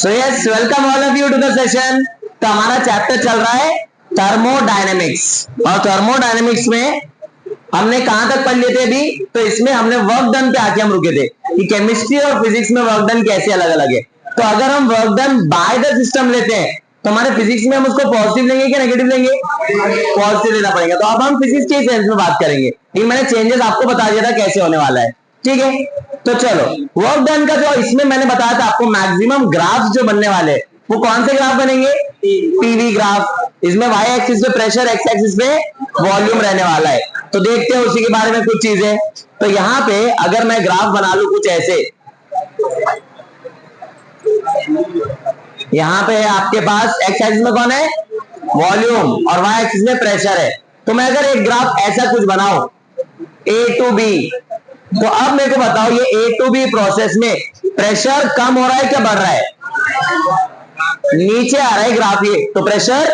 So yes, welcome all of you to the session. तो हमारा chapter चल रहा है थर्मोडायनेमिक्स, और थर्मोडायनेमिक्स में हमने कहां तक पढ़ लिए थे अभी? तो इसमें हमने वर्क डन पे आके हम रुके थे कि केमिस्ट्री और फिजिक्स में वर्क डन कैसे अलग अलग है। तो अगर हम work done by the system लेते हैं तो हमारे फिजिक्स में हम उसको पॉजिटिव लेंगे कि नेगेटिव लेंगे? पॉजिटिव लेना पड़ेगा। तो अब हम फिजिक्स के सेंस में बात करेंगे, लेकिन मैंने चेंजेस आपको बता दिया था कैसे होने वाला है, ठीक है। तो चलो, वर्क डन का जो इसमें मैंने बताया था आपको, मैक्सिमम ग्राफ जो बनने वाले वो कौन से ग्राफ बनेंगे? PV graph. इसमें वाई एक्सिस पे प्रेशर, एक्स एक्सिस पे वॉल्यूम रहने वाला है। तो देखते हैं उसी के बारे में कुछ चीजें। तो यहाँ पे अगर मैं ग्राफ बना लू कुछ ऐसे, यहाँ पे आपके पास एक्स एक्सिस में कौन है? वॉल्यूम, और वाई एक्सिस में प्रेशर है। तो मैं अगर एक ग्राफ ऐसा कुछ बनाऊं ए टू बी, तो अब मेरे को बताओ ये ए टू बी प्रोसेस में प्रेशर कम हो रहा है क्या बढ़ रहा है? नीचे आ रहा है ग्राफ ये, तो प्रेशर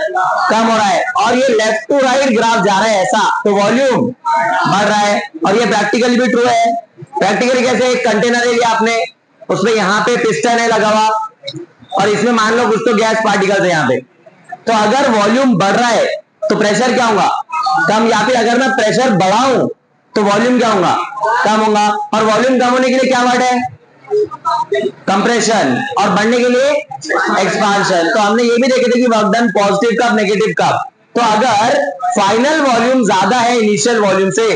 कम हो रहा है। और ये लेफ्ट टू राइट ग्राफ जा रहा है ऐसा, तो वॉल्यूम बढ़ रहा है। और ये प्रैक्टिकली भी ट्रू है। प्रैक्टिकली कैसे? एक कंटेनर है लिया आपने, उसमें यहाँ पे पिस्टन है लगा हुआ, और इसमें मान लो कुछ तो गैस पार्टिकल्स है यहाँ पे। तो अगर वॉल्यूम बढ़ रहा है तो प्रेशर क्या होगा? कम। या फिर अगर मैं प्रेशर बढ़ाऊं तो वॉल्यूम क्या होगा? कम होगा। और वॉल्यूम कम होने के लिए क्या वर्ड है? कंप्रेशन। और बढ़ने के लिए एक्सपांशन। तो हमने ये भी देखे थे कि वर्क डन पॉजिटिव कब, नेगेटिव कब। तो अगर फाइनल वॉल्यूम ज्यादा है इनिशियल वॉल्यूम से,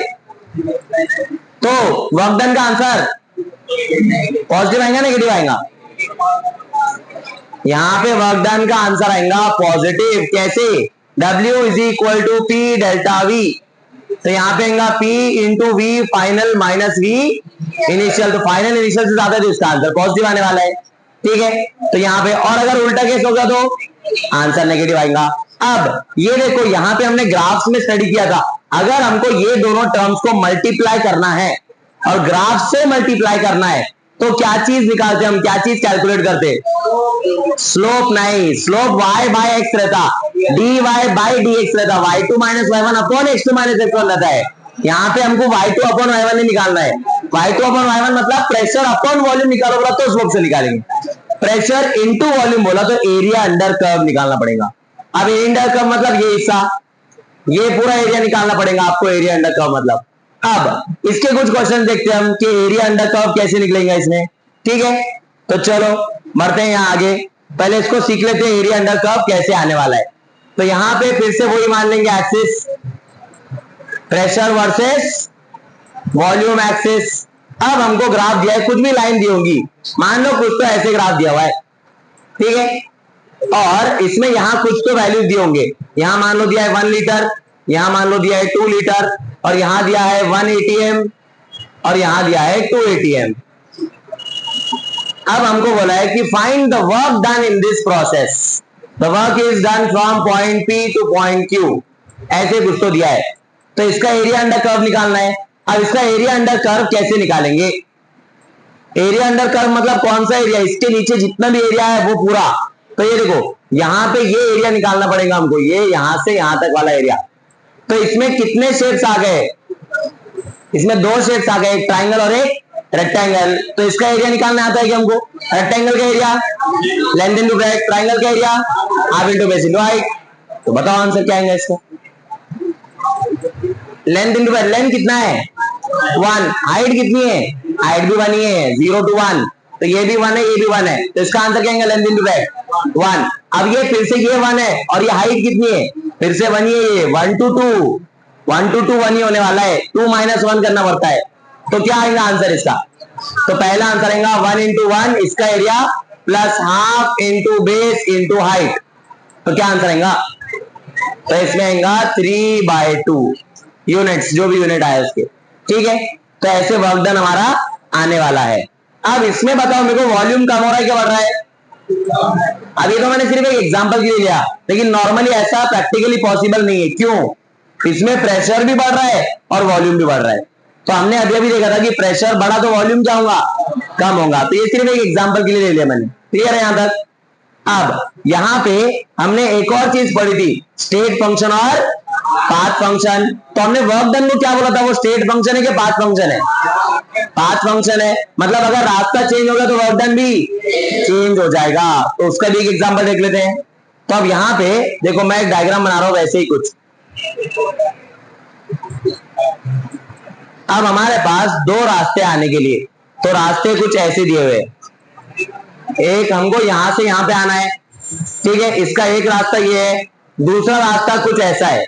तो वर्क डन का आंसर पॉजिटिव आएगा नेगेटिव आएगा? यहां पे वर्क डन का आंसर आएगा पॉजिटिव। कैसे? W is equal to P delta V. तो यहाँ पे आएगा P into V final minus V initial. तो फाइनल इनिशियल से ज्यादा, तो इसका आंसर पॉजिटिव आने वाला है, ठीक है। तो यहाँ पे, और अगर उल्टा केस होगा तो आंसर नेगेटिव आएगा। अब ये देखो, यहाँ पे हमने ग्राफ्स में स्टडी किया था, अगर हमको ये दोनों टर्म्स को मल्टीप्लाई करना है और ग्राफ से मल्टीप्लाई करना है, तो क्या चीज निकालते हम, क्या चीज कैलकुलेट करते? स्लोप नहीं, स्लोप y बाय एक्स रहता, dy बाय dx रहता, y2 minus y1 upon x2 minus x1 रहता है। यहाँ पे हमको y2 अपॉन y1 नहीं निकालना है। y2 अपॉन y1 मतलब प्रेशर अपॉन वॉल्यूम निकालो बोला तो स्लोप से निकालेंगे। प्रेशर इनटू वॉल्यूम बोला तो एरिया अंडर कर्व निकालना पड़ेगा। अब एरिया अंडर कर्व मतलब ये हिस्सा, ये पूरा एरिया निकालना पड़ेगा आपको, एरिया अंडर कर्व मतलब। अब इसके कुछ क्वेश्चन देखते हैं हम कि एरिया अंडर कर्व कैसे निकलेगा इसमें, ठीक है। तो चलो बढ़ते हैं यहाँ आगे, पहले इसको सीख लेते हैं एरिया अंडर कर्व कैसे आने वाला है। तो यहाँ पे फिर से वही मान लेंगे axis, pressure versus volume axis. अब हमको ग्राफ दिया है, कुछ भी लाइन दी होगी, मान लो कुछ तो ऐसे ग्राफ दिया हुआ है, ठीक है। और इसमें यहाँ कुछ तो वैल्यूज दिए होंगे, यहाँ मान लो दिया है 1 लीटर, यहाँ मान लो दिया है 2 लीटर, और यहाँ दिया है 1 ATM, और यहाँ दिया है 2 ATM। अब हमको बोला है कि find the work done in this process, the work is done from point P two point Q, ऐसे कुछ तो दिया है। तो इसका एरिया अंडर कर्व निकालना है। अब इसका एरिया अंडर कर्व कैसे निकालेंगे? एरिया अंडर कर्व मतलब कौन सा एरिया? इसके नीचे जितना भी एरिया है वो पूरा। तो ये देखो, यहाँ पे ये एरिया निकालना पड़ेगा हमको, ये यहां से यहां तक वाला एरिया। तो इसमें कितने शेप्स आ गए? इसमें 2 शेप्स आ गए, एक ट्राइंगल और एक रेक्टेंगल। तो इसका एरिया निकालना आता है कि हमको? रेक्टेंगल का area length into breadth, triangle का area half into base into height. तो बताओ आंसर क्या आएगा इसका? लेंथ इनटू ब्रेड्थ, लेंथ कितना है? 1, हाइट कितनी है? हाइट भी 1 ही है, 0 to 1। तो ये भी 1 है, ये भी 1 है, तो इसका आंसर क्या आएगा? Length into breadth 1। अब ये फिर से ये 1 है, और ये हाइट कितनी है? फिर से 1 ही है, ये 1 to 2, 1 to 2 1 ही होने वाला है, 2 माइनस 1 करना पड़ता है। तो क्या आएगा आंसर इसका? तो पहला आंसर आएगा 1 इंटू 1 इसका area plus half into base into height. तो क्या आंसर आएगा? तो इसमें आएगा 3/2 यूनिट्स, जो भी यूनिट आया उसके, ठीक है। तो ऐसे वर्क डन हमारा आने वाला है। अब इसमें बताओ मेरे को, वॉल्यूम कम हो रहा है क्या बढ़ रहा है? अभी तो मैंने सिर्फ एक एग्जांपल के लिए लिया, लेकिन नॉर्मली ऐसा प्रैक्टिकली पॉसिबल नहीं है। क्यों? इसमें प्रेशर भी बढ़ रहा है और वॉल्यूम भी बढ़ रहा है। तो हमने अभी अभी देखा था कि प्रेशर बढ़ा तो वॉल्यूम क्या होगा? कम होगा। तो ये सिर्फ एक एग्जांपल के लिए ले लिया मैंने, क्लियर है यहां तक? अब यहां पे हमने एक और चीज पढ़ी थी, स्टेट फंक्शन और पाथ फंक्शन। तो हमने वर्क डन को क्या बोला था, वो स्टेट फंक्शन है कि पाथ फंक्शन है, पाथ फंक्शन है, मतलब अगर रास्ता चेंज होगा तो वर्क डन भी चेंज हो जाएगा। तो उसका भी एक एग्जांपल देख लेते हैं। तो अब यहां पे देखो मैं एक डायग्राम बना रहा हूं वैसे ही कुछ। अब हमारे पास दो रास्ते आने के लिए, तो रास्ते कुछ ऐसे दिए हुए, एक हमको यहां से यहां पे आना है, ठीक है, इसका एक रास्ता ये है, दूसरा रास्ता कुछ ऐसा है,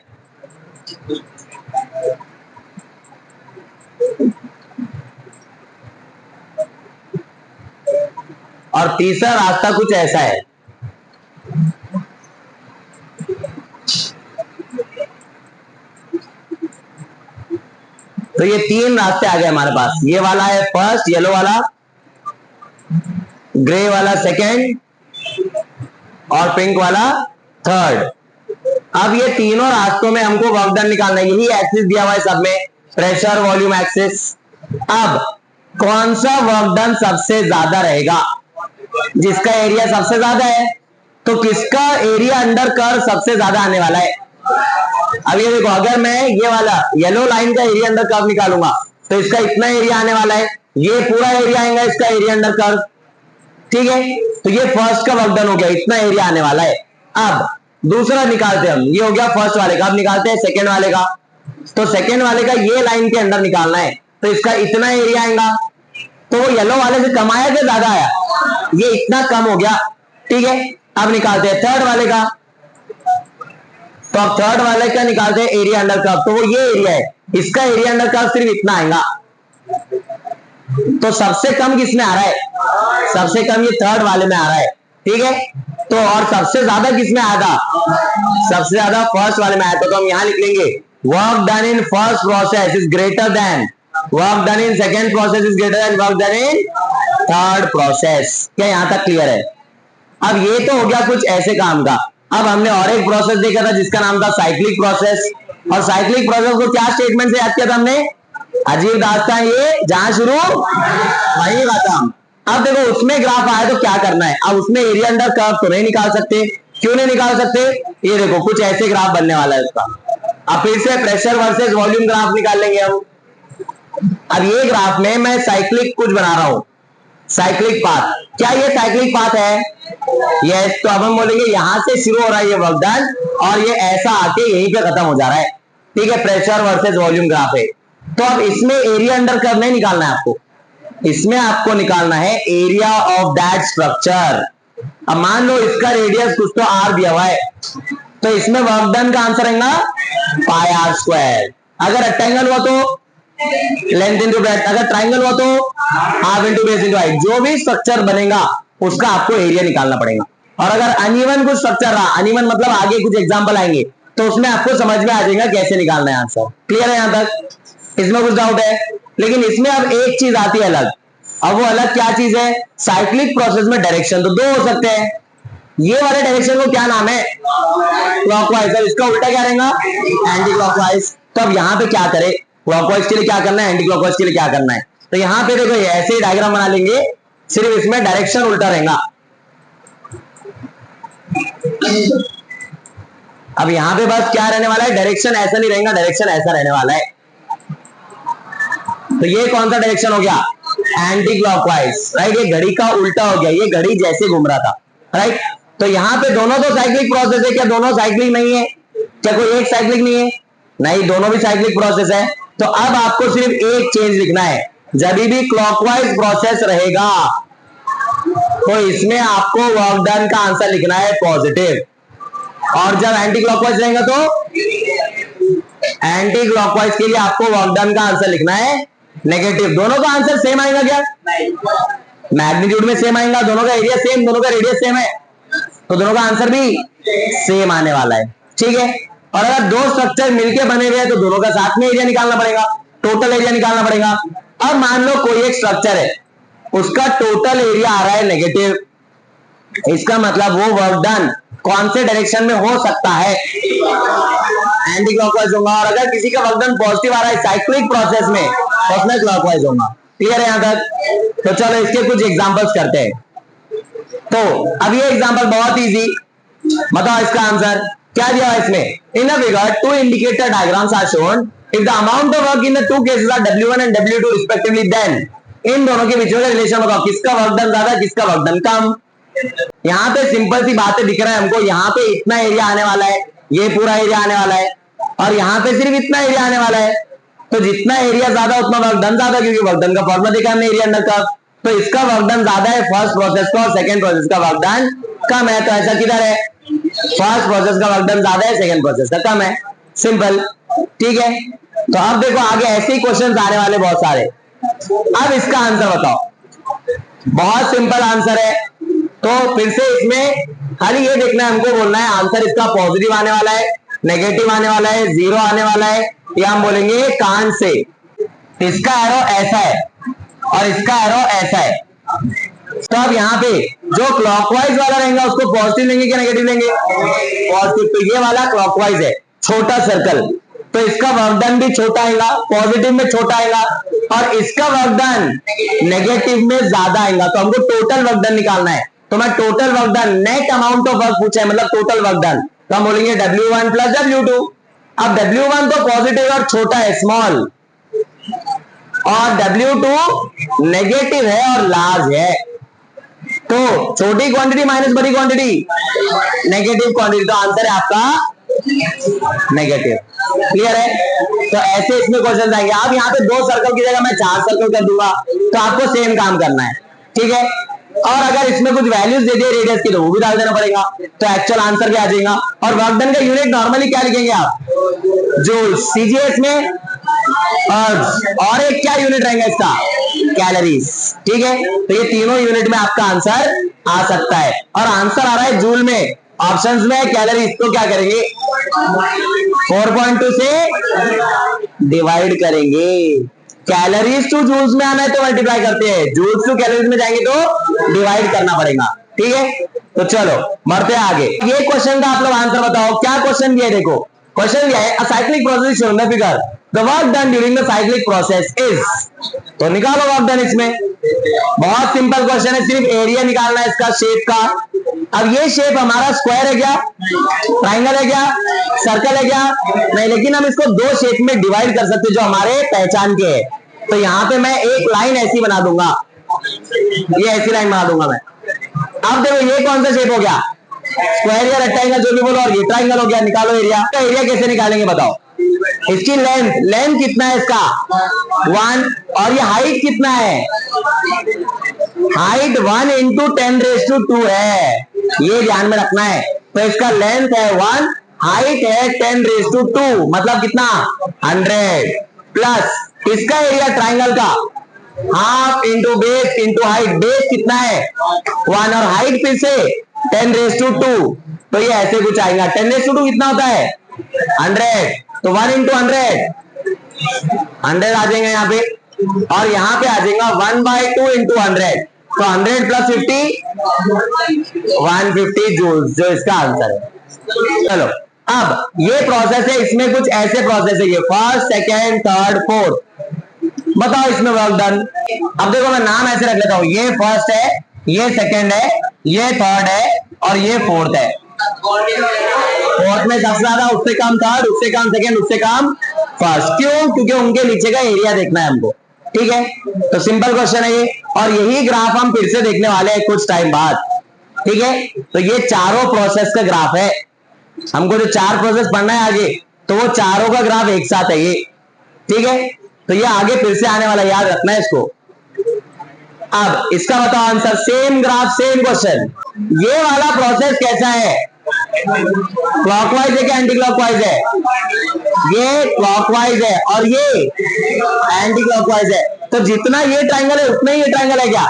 और तीसरा रास्ता कुछ ऐसा है। तो ये तीन रास्ते आ गए हमारे पास, ये वाला है फर्स्ट येलो वाला, ग्रे वाला सेकेंड, और पिंक वाला थर्ड। अब ये तीनों रास्तों में हमको वर्क डन निकालना है, यही एक्सिस दिया हुआ है सब में, प्रेशर वॉल्यूम एक्सिस। अब कौन सा वर्क डन सबसे ज्यादा रहेगा, जिसका एरिया सबसे ज्यादा है, तो किसका एरिया अंडर कर्व सबसे ज्यादा आने वाला है। अब ये देखो, अगर मैं ये वाला येलो लाइन का एरिया अंडर कर्व निकालूंगा तो इसका इतना एरिया आने वाला है, ये पूरा एरिया आएगा इसका एरिया अंडर कर्व, ठीक है। तो ये फर्स्ट का वर्क डन हो गया, इतना एरिया आने वाला है। अब दूसरा निकालते हम, ये हो गया फर्स्ट वाले का, अब निकालते हैं सेकेंड वाले का। तो सेकेंड वाले का ये लाइन के अंदर निकालना है, तो इसका इतना एरिया आएगा, तो वो येलो वाले से कम आया कि ज्यादा आया, ये इतना कम हो गया, ठीक है। अब निकालते हैं थर्ड वाले का, तो अब थर्ड वाले का निकालते हैं एरिया अंडर कर्व, तो वो ये एरिया है, इसका एरिया अंडर कर्व सिर्फ इतना आएगा। तो सबसे कम किसमें आ रहा है, सबसे कम ये थर्ड वाले में आ रहा है, ठीक है। तो और सबसे ज्यादा किसमें आया था, सबसे ज्यादा फर्स्ट वाले में आया था। तो हम यहां लिख लेंगे work done in first process is greater than work done in second process is greater than work done in third process. क्या यहां तक क्लियर है। अब ये तो हो गया कुछ ऐसे काम का। अब हमने और एक प्रोसेस देखा था जिसका नाम था साइक्लिक प्रोसेस, और साइक्लिक प्रोसेस को क्या स्टेटमेंट से याद किया था हमने, अजीब दास्तां ये जहां शुरू वहीं खत्म। अब देखो उसमें ग्राफ आया तो क्या करना है, अब उसमें एरिया अंडर कर्व तो नहीं निकाल सकते, क्यों नहीं निकाल सकते, ये देखो कुछ ऐसे ग्राफ बनने वाला है उसका। अब फिर से प्रेशर वर्सेस वॉल्यूम ग्राफ निकाल लेंगे हम। अब ये ग्राफ में मैं साइक्लिक कुछ बना रहा हूं, साइक्लिक पाथ, क्या ये साइक्लिक पाथ है, यस। तो अब हम बोलेंगे यहां से शुरू हो रहा है ये वर्क डन, और ये ऐसा आके यहीं पे खत्म हो जा रहा है, ठीक है, प्रेशर वर्सेस वॉल्यूम ग्राफ है। तो अब इसमें एरिया अंडर कर्व नहीं निकालना है आपको, इसमें आपको निकालना है एरिया ऑफ दैट स्ट्रक्चर। अब मान लो इसका रेडियस कुछ तो आर दिया हुआ है, तो इसमें वर्क डन का आंसर आएगा पाई आर स्क्वायर। अगर रेक्टेंगल हुआ तो लेंथ इंटू ब्रेड्थ, अगर ट्राइंगल हुआ तो half into base into height. जो भी स्ट्रक्चर बनेगा उसका आपको एरिया निकालना पड़ेगा। और अगर अनइवन कुछ स्ट्रक्चर रहा, अनइवन मतलब आगे कुछ एग्जांपल आएंगे, तो उसमें आपको समझ में आ जाएगा कैसे निकालना है आंसर। क्लियर है यहां तक, इसमें कुछ डाउट है। लेकिन इसमें अब एक चीज आती है अलग, अब वो अलग क्या चीज है, साइक्लिक प्रोसेस में डायरेक्शन तो दो हो सकते हैं, ये वाले डायरेक्शन को क्या नाम है, क्लॉकवाइज, और इसका उल्टा क्या रहेगा, एंटी क्लॉकवाइज। तो अब यहाँ पे क्या करें, क्लॉकवाइज के लिए क्या करना है, एंटी क्लॉकवाइज के लिए क्या करना है। तो यहाँ पे देखो ऐसे ही डायग्राम बना लेंगे, सिर्फ इसमें डायरेक्शन उल्टा रहेगा। अब यहाँ पे बस क्या रहने वाला है, डायरेक्शन ऐसा नहीं रहेगा, डायरेक्शन ऐसा रहने वाला है। तो ये कौन सा डायरेक्शन हो गया, एंटी क्लॉकवाइज, राइट। ये घड़ी का उल्टा हो गया, ये घड़ी जैसे घूम रहा था, राइट। तो यहाँ पे दोनों तो साइक्लिक प्रोसेस है, क्या दोनों साइक्लिक नहीं है, क्या कोई एक साइक्लिक नहीं है, नहीं, दोनों भी साइक्लिक प्रोसेस है। तो अब आपको सिर्फ एक चेंज लिखना है, जब भी क्लॉकवाइज प्रोसेस रहेगा तो इसमें आपको वर्क डन का आंसर लिखना है पॉजिटिव, और जब एंटी क्लॉकवाइज रहेगा तो एंटी क्लॉकवाइज के लिए आपको वर्क डन का आंसर लिखना है नेगेटिव। दोनों का आंसर सेम आएगा क्या, मैग्नीट्यूड में सेम आएगा, दोनों का एरिया सेम, दोनों का रेडियस सेम है, तो दोनों का आंसर भी सेम आने वाला है, ठीक है। और अगर दो स्ट्रक्चर मिलके बने हुए हैं तो दोनों का साथ में एरिया निकालना पड़ेगा, टोटल एरिया निकालना पड़ेगा। अब मान लो कोई एक स्ट्रक्चर है, उसका टोटल एरिया आ रहा है नेगेटिव, इसका मतलब वो वर्क डन कौन से डायरेक्शन में हो सकता है, एंटी क्लॉकवाइज होगा। और अगर किसी का वर्क डन पॉजिटिव आ रहा है साइक्लिक प्रोसेस में तो उसमें क्लॉकवाइज होगा। क्लियर है यहां तक। तो चलो इसके कुछ एग्जांपल्स करते हैं। तो अब ये एग्जांपल बहुत इजी, बताओ इसका आंसर। क्या दिया है इसमें? In a figure two indicator diagrams are shown if the amount of work in the two cases are W1 and W2 respectively, then in दोनों के बीच में रिलेशन बताओ, किसका वर्क डन ज्यादा, किसका वर्क डन कम। यहाँ पे सिंपल सी बातें दिख रहा है हमको, यहाँ पे इतना एरिया आने वाला है, ये पूरा एरिया आने वाला है, और यहाँ पे सिर्फ इतना एरिया आने वाला है। तो जितना एरिया ज्यादा उतना वर्क डन ज्यादा, क्योंकि वर्क डन का फॉर्मूला देखा हमने एरिया अंडर कर्व। तो इसका वर्क डन ज्यादा है फर्स्ट प्रोसेस का, और सेकंड प्रोसेस का वर्क डन कम है। तो ऐसा किधर है? फर्स्ट प्रोसेस का वर्क डन ज्यादा है, सेकंड प्रोसेस का कम है। सिंपल, ठीक है। तो अब देखो आगे ऐसे ही क्वेश्चन आने वाले बहुत सारे। अब इसका आंसर बताओ, बहुत सिंपल आंसर है। तो फिर से इसमें खाली ये देखना है हमको, बोलना है आंसर इसका पॉजिटिव आने वाला है, नेगेटिव आने वाला है, जीरो आने वाला है, या हम बोलेंगे कान से। इसका एरो ऐसा है और इसका एरो ऐसा है। तो अब यहाँ पे जो क्लॉकवाइज वाला रहेगा उसको पॉजिटिव लेंगे क्या नेगेटिव लेंगे? पॉजिटिव। तो ये वाला क्लॉकवाइज है, छोटा सर्कल, तो इसका वर्क डन भी छोटा आएगा, पॉजिटिव में छोटा आएगा, और इसका वर्क डन नेगेटिव में ज्यादा आएगा। तो हमको टोटल वर्क डन निकालना है। तो मैं total work done, net amount of work पूछा है, मतलब टोटल वर्क डन, तो हम बोलेंगे W1 प्लस W2। अब W1 तो पॉजिटिव और छोटा है, स्मॉल, और W2 नेगेटिव है और लार्ज है। तो छोटी क्वांटिटी माइनस बड़ी क्वांटिटी, नेगेटिव क्वांटिटी, तो आंसर है आपका नेगेटिव। क्लियर है? तो ऐसे इसमें क्वेश्चन आएंगे। अब यहाँ पे 2 सर्कल की जगह मैं 4 सर्कल कर दूंगा, तो आपको सेम काम करना है, ठीक है। और अगर इसमें कुछ वैल्यूज दे दिए रेडियस की, तो वो भी डाल देना पड़ेगा, तो एक्चुअल आंसर भी आ जाएगा। और वर्क डन का यूनिट नॉर्मली क्या लिखेंगे आप? जूल्स। सीजीएस में और एक क्या यूनिट रहेगा इसका? कैलोरीज, ठीक है। तो ये तीनों यूनिट में आपका आंसर आ सकता है, और आंसर आ रहा है जूल में, ऑप्शंस में कैलोरीज। तो क्या करेंगे? 4.2 से डिवाइड करेंगे। कैलोरीज टू जूल्स में आना है तो मल्टीप्लाई करते हैं, जूल्स टू कैलोरीज में जाएंगे तो डिवाइड करना पड़ेगा, ठीक है। तो चलो बढ़ते हैं आगे। ये क्वेश्चन का आप लोग आंसर बताओ, क्या क्वेश्चन दिया है? देखो क्वेश्चन दिया है, a cyclic process shown the figure, the work done during the cyclic process is. तो निकालो वर्क डन इसमें। बहुत सिंपल क्वेश्चन है, सिर्फ एरिया निकालना है इसका, शेप का। अब ये शेप हमारा स्क्वायर है क्या? ट्राइंगल है क्या? सर्कल है क्या? नहीं, लेकिन हम इसको 2 शेप में डिवाइड कर सकते हैं जो हमारे पहचान के है। तो यहाँ पे मैं एक लाइन ऐसी बना दूंगा, ये ऐसी लाइन बना दूंगा मैं। अब देखो ये कौन सा शेप हो गया? स्क्वायर या रेक्टेंगल, जो भी बोलो, और ये ट्राइंगल हो गया। निकालो एरिया। तो एरिया कैसे निकालेंगे बताओ? इसकी लेंथ कितना है इसका? 1, और ये हाइट कितना है? हाइट 1 × 10⁻² है, ये ध्यान में रखना है। तो इसका लेंथ है 1, हाइट है 10⁻², मतलब कितना? 100, प्लस इसका एरिया ट्राइंगल का half into base into height. Base कितना है? 1, और हाइट फिर से 10⁻²। तो ये ऐसे कुछ आएगा। 10⁻² कितना होता है? 100, तो 1 × 100 आ जाएगा यहाँ पे, और यहाँ पे आ जाएगा 1/2 × 100। तो 100 + 50 150 जूल्स, जो इसका आंसर है। चलो अब ये प्रोसेस है, इसमें कुछ ऐसे प्रोसेस है, ये फर्स्ट, सेकेंड, थर्ड, फोर्थ। बताओ इसमें वर्क डन। अब देखो मैं नाम ऐसे रख लेता हूं, ये फर्स्ट है, ये सेकेंड है, ये थर्ड है, और ये फोर्थ है। फोर्थ में सबसे ज्यादा, उससे कम थर्ड, उससे कम सेकेंड, उससे कम फर्स्ट। क्यों? क्योंकि उनके नीचे का एरिया देखना है हमको, ठीक है। तो सिंपल क्वेश्चन है ये, और यही ग्राफ हम फिर से देखने वाले हैं कुछ टाइम बाद, ठीक है। तो ये चारों प्रोसेस का ग्राफ है, हमको जो 4 प्रोसेस पढ़ना है आगे, तो वो चारों का ग्राफ एक साथ है ये, ठीक है। तो ये आगे फिर से आने वाला, याद रखना है इसको। अब इसका बताओ answer, same graph same question. ये वाला प्रोसेस कैसा है? क्लॉकवाइज है क्या एंटी क्लॉकवाइज है? ये क्लॉकवाइज है और ये एंटी क्लॉकवाइज है। तो जितना ये ट्राइंगल है उतना ही ये ट्राइंगल है क्या?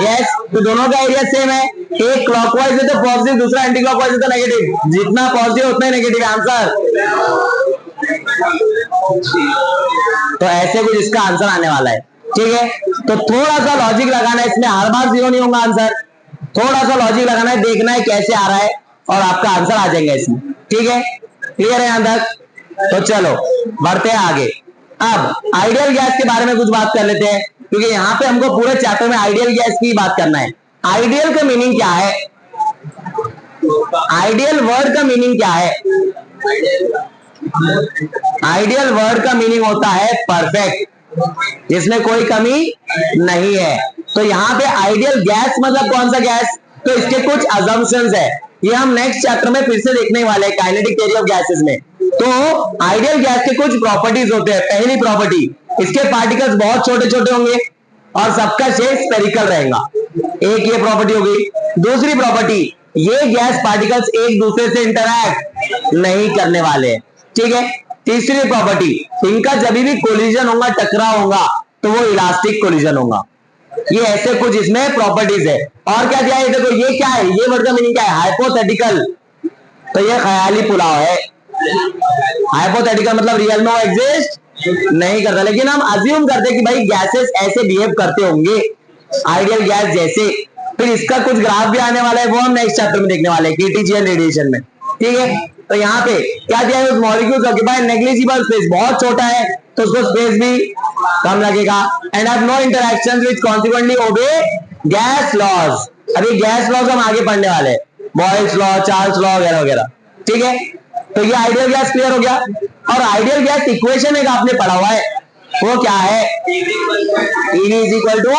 यस। तो दोनों का एरिया सेम है, एक क्लॉकवाइज है तो पॉजिटिव, दूसरा एंटी क्लॉकवाइज है तो नेगेटिव। जितना पॉजिटिव उतना ही नेगेटिव आंसर। तो ऐसे कुछ इसका आंसर आने वाला है, ठीक है। तो थोड़ा सा लॉजिक लगाना है इसमें, हर बार 0 नहीं होगा आंसर। थोड़ा सा लॉजिक लगाना है, देखना है कैसे आ रहा है, और आपका आंसर आ जाएगा इसमें, ठीक है। क्लियर है यहां तक? तो चलो बढ़ते हैं आगे। अब आइडियल गैस के बारे में कुछ बात कर लेते हैं, क्योंकि यहाँ पे हमको पूरे चैप्टर में आइडियल गैस की बात करना है। आइडियल का मीनिंग क्या है? आइडियल वर्ड का मीनिंग क्या है? आइडियल वर्ड का मीनिंग होता है परफेक्ट, जिसमें कोई कमी नहीं है। तो यहाँ पे आइडियल गैस मतलब कौन सा गैस? तो इसके कुछ अजम्पशंस है, ये हम नेक्स्ट चैप्टर में फिर से देखने वाले हैं काइनेटिक थ्योरी ऑफ गैसेस में। तो आइडियल गैस के कुछ प्रॉपर्टीज होते हैं। पहली प्रॉपर्टी, इसके पार्टिकल्स बहुत छोटे छोटे होंगे और सबका शेप स्फेरिकल रहेगा, एक ये प्रॉपर्टी हो गई। दूसरी प्रॉपर्टी, ये गैस पार्टिकल्स एक दूसरे से इंटरैक्ट नहीं करने वाले, ठीक है। तीसरी प्रॉपर्टी, इनका जब भी कोलिजन होगा, टकराव होगा, तो वो इलास्टिक कोलिजन होगा। ये ऐसे कुछ इसमें प्रॉपर्टीज है। और क्या दिया है देखो, ये क्या है, ये वर्ड का मीनिंग क्या है? हाइपोथेटिकल। तो ये ख्याली पुलाव है। हाइपोथेटिकल मतलब रियल में वो एग्जिस्ट नहीं करता, लेकिन हम अज्यूम करते हैं कि भाई गैसेस ऐसे बिहेव करते होंगे आइडियल गैस जैसे। फिर इसका कुछ ग्राफ भी आने वाला है, वो हम नेक्स्ट चैप्टर में देखने वाले हैं, केटीजीएन रेडिएशन में, ठीक है। तो यहाँ पे क्या दिया है, मॉलिक्यूल्स ऑक्यूपाई नेग्लिजिबल स्पेस, बहुत छोटा है तो उसको स्पेस भी कम लगेगा। And have no interactions which consequently obey gas laws. अभी गैस लॉज हम आगे पढ़ने वाले हैं, बॉयल्स लॉ, चार्ल्स लॉ वगैरह वगैरह, ठीक है। तो ये आइडियल गैस क्लियर हो गया। और आइडियल गैस इक्वेशन एक आपने पढ़ा हुआ है, वो क्या है? EV is equal to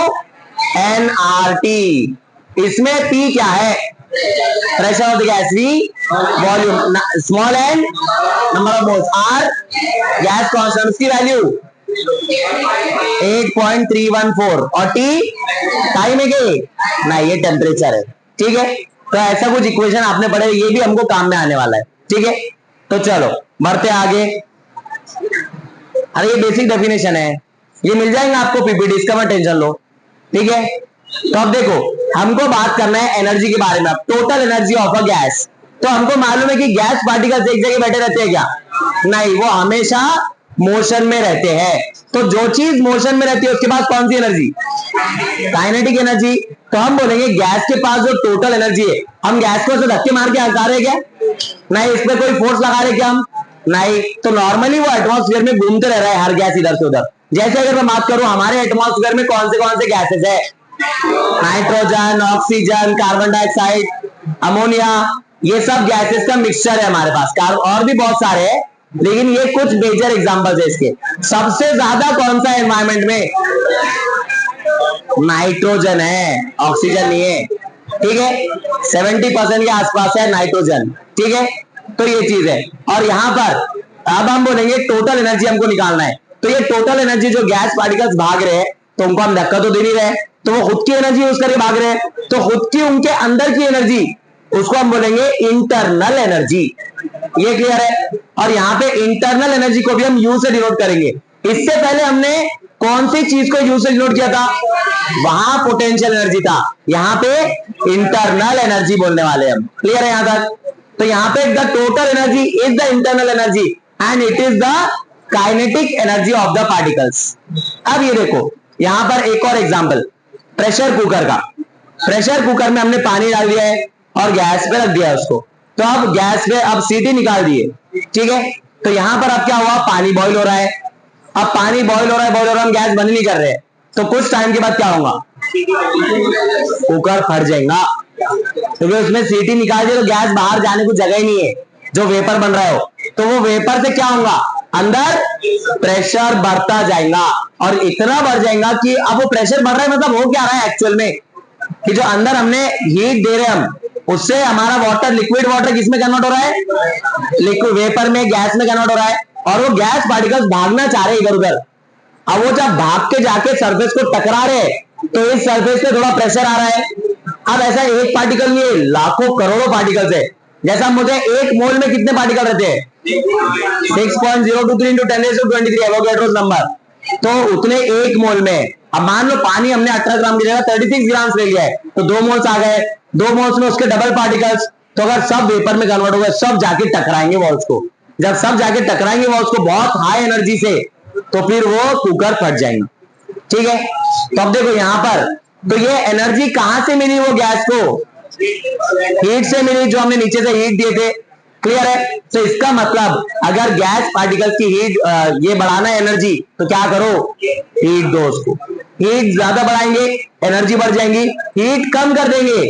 nRT। इसमें P क्या है? Pressure of the gas, V volume, small n number of moles, R gas constant की वैल्यू 8.314 और T टाइम है क्या? नहीं, ये टेम्परेचर है, ठीक है। तो ऐसा कुछ इक्वेशन आपने पढ़े, ये भी हमको काम में आने वाला है, ठीक है। तो चलो बढ़ते आगे। अरे ये बेसिक डेफिनेशन है, ये मिल जाएंगे आपको पीपीटी, इसका मत टेंशन लो, ठीक है। तो अब देखो, हमको बात करना है एनर्जी के बारे में, total energy of a gas. तो हमको मालूम है कि गैस पार्टिकल्स एक जगह बैठे रहते हैं क्या? नहीं, वो हमेशा मोशन में रहते हैं। तो जो चीज मोशन में रहती है उसके पास कौन सी एनर्जी? Kinetic energy. तो हम बोलेंगे गैस के पास जो टोटल एनर्जी है, हम गैस को धक्के मार के हटा रहे क्या? नहीं, इस पे कोई फोर्स लगा रहे क्या हम? नहीं। तो नॉर्मली वो एटमॉस्फेयर में घूमते रह रहा है हर गैस इधर से उधर। जैसे अगर मैं बात करूं, हमारे एटमॉस्फेयर में कौन से गैसेस है? Nitrogen, oxygen, carbon dioxide, ammonia, ये सब गैसेस का मिक्सचर है हमारे पास। और भी बहुत सारे हैं, लेकिन ये कुछ मेजर एग्जांपल्स है इसके। सबसे ज्यादा कौन सा एनवायरमेंट में? नाइट्रोजन है, ऑक्सीजन नहीं है, ठीक है। 70% के आसपास है नाइट्रोजन, ठीक है। तो ये चीज है। और यहां पर अब हम बोलेंगे टोटल एनर्जी हमको निकालना है। तो ये टोटल एनर्जी जो गैस पार्टिकल्स भाग रहे हैं, तो उनको हम धक्का तो दे नहीं रहे, तो वो खुद की एनर्जी यूज करके भाग रहे हैं। तो खुद की उनके अंदर की एनर्जी, उसको हम बोलेंगे इंटरनल एनर्जी। ये क्लियर है। और यहाँ पे इंटरनल एनर्जी को भी हम यू से डिनोट करेंगे। इससे पहले हमने कौन सी चीज को यू से डिनोट किया था? वहां पोटेंशियल एनर्जी था, यहाँ पे इंटरनल एनर्जी बोलने वाले हम। क्लियर है यहाँ तक? तो यहाँ पे the total energy is the internal energy and it is the kinetic energy of the particles. अब ये देखो, यहां पर एक और एग्जांपल, प्रेशर कुकर का। प्रेशर कुकर में हमने पानी डाल दिया है और गैस पे रख दिया है उसको। तो अब गैस पे अब सीटी निकाल दिए, ठीक है। तो यहां पर अब क्या हुआ? पानी बॉईल हो रहा है। अब पानी बॉईल हो रहा है, हम गैस बंद नहीं कर रहे, तो कुछ टाइम के बाद क्या होगा? कुकर फट जाएगा, क्योंकि उसमें सीटी निकाल दिए तो गैस बाहर जाने को जगह ही नहीं है, जो वेपर बन रहा हो। तो वो वेपर से क्या होगा? अंदर प्रेशर बढ़ता जाएगा, और इतना बढ़ जाएगा कि अब वो प्रेशर बढ़ रहा है, मतलब हो क्या रहा है एक्चुअल में, कि जो अंदर हमने हीट दे रहे हैं हम, उससे हमारा वाटर, लिक्विड वाटर किसमें कन्वर्ट हो रहा है? लिक्विड वेपर में, गैस में कन्वर्ट हो रहा है। और वो गैस पार्टिकल्स भागना चाह रहे हैं इधर उधर। अब वो जब भाग के जाके सरफेस को टकरा रहे, तो इस सरफेस पे थोड़ा प्रेशर आ रहा है। अब ऐसा एक पार्टिकल नहीं है, लाखों करोड़ों पार्टिकल्स है। जैसा मुझे एक मोल में कितने पार्टिकल रहते हैं? 6.023 × 10⁻23 एवोगैड्रोस नंबर। तो उतने एक मोल में, अब मान लो पानी हमने 18 ग्राम की जगह 36 ग्राम ले लिया है, तो 2 मोल्स आ गए। 2 मोल्स में उसके डबल पार्टिकल्स, तो अगर सब वेपर में कन्वर्ट हो गए, सब जाके टकराएंगे वॉल्स को। जब सब जाके टकराएंगे वॉल्स को बहुत हाई एनर्जी से, तो फिर वो कुकर फट जाएंगे, ठीक है। तो अब देखो यहाँ पर, तो ये एनर्जी कहां से मिली? वो गैस को हीट से मिली, जो हमने नीचे से हीट दिए थे। क्लियर है? तो इसका मतलब अगर गैस पार्टिकल्स की हीट ये बढ़ाना है एनर्जी, तो क्या करो? हीट दो उसको। हीट ज्यादा बढ़ाएंगे, एनर्जी बढ़ जाएंगी। हीट कम कर देंगे,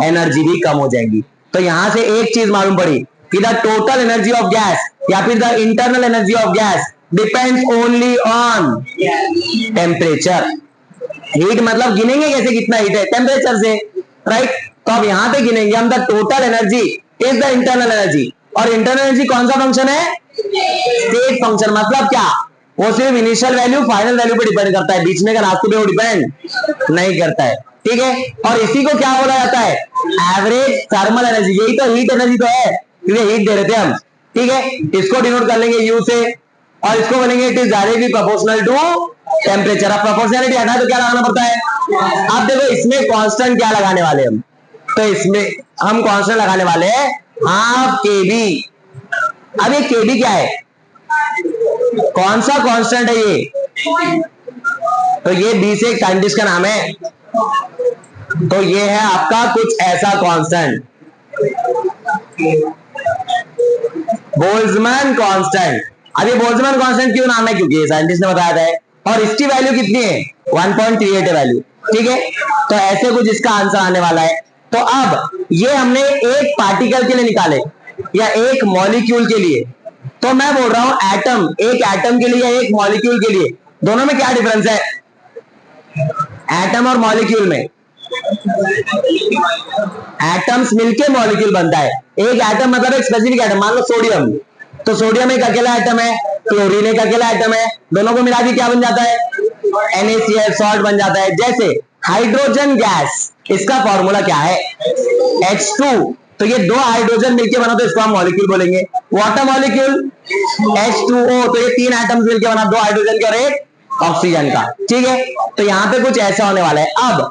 एनर्जी भी कम हो जाएगी। तो यहां से एक चीज मालूम पड़ी कि the total energy of gas या फिर the internal energy of gas depends only on temperature. Heat मतलब गिनेंगे कैसे कितना हीट है, टेम्परेचर से, राइट। तो अब यहां पे गिनेंगे हम the total energy is the internal energy, और इंटरनल एनर्जी कौन सा फंक्शन है, स्टेट फंक्शन। मतलब क्या, वो सिर्फ इनिशियल वैल्यू फाइनल वैल्यू पे डिपेंड करता है, बीच में का रास्ते पे वो डिपेंड नहीं करता है, ठीक है। और इसी को क्या बोला जाता है, एवरेज थर्मल एनर्जी। यही तो हीट एनर्जी तो है, क्योंकि हीट दे रहे थे हम, ठीक है। इसको डिनोट कर लेंगे यू से, और इसको बोलेंगे it is directly proportional to temperature. अब प्रोपोर्शनलिटी हटा तो क्या लगाना पड़ता है, अब देखो इसमें कांस्टेंट क्या लगाने वाले हम, तो इसमें हम कांस्टेंट लगाने वाले हैं हाफ केबी। अब ये केबी क्या है, कौन सा कांस्टेंट है ये, तो ये बी से एक साइंटिस्ट का नाम है, तो ये है आपका कुछ ऐसा कांस्टेंट, बोल्ट्जमैन कांस्टेंट। अब ये बोल्ट्जमैन कांस्टेंट क्यों नाम है, क्योंकि ये साइंटिस्ट ने बताया था, और इसकी वैल्यू कितनी है 1.38 है वैल्यू, ठीक है। तो ऐसे कुछ इसका आंसर आने वाला है। तो अब ये हमने एक पार्टिकल के लिए निकाले या एक मॉलिक्यूल के लिए, तो मैं बोल रहा हूं एटम, एक एटम के लिए या एक मॉलिक्यूल के लिए, दोनों में क्या डिफरेंस है, एटम और मॉलिक्यूल में, एटम्स मिलके मॉलिक्यूल बनता है। एक एटम मतलब एक स्पेसिफिक एटम, मान लो सोडियम, तो सोडियम एक अकेला एटम है, क्लोरीन एक अकेला एटम है, दोनों को मिला के क्या बन जाता है, NaCl सॉल्ट बन जाता है। जैसे हाइड्रोजन गैस, इसका फॉर्मूला क्या है H2, तो ये दो हाइड्रोजन मिलके बना तो इसको हम मॉलिक्यूल बोलेंगे। वाटर मॉलिक्यूल H2O, तो ये तीन एटम्स मिलके बना, दो हाइड्रोजन के और एक ऑक्सीजन का, ठीक है। तो यहाँ पे कुछ ऐसा होने वाला है। अब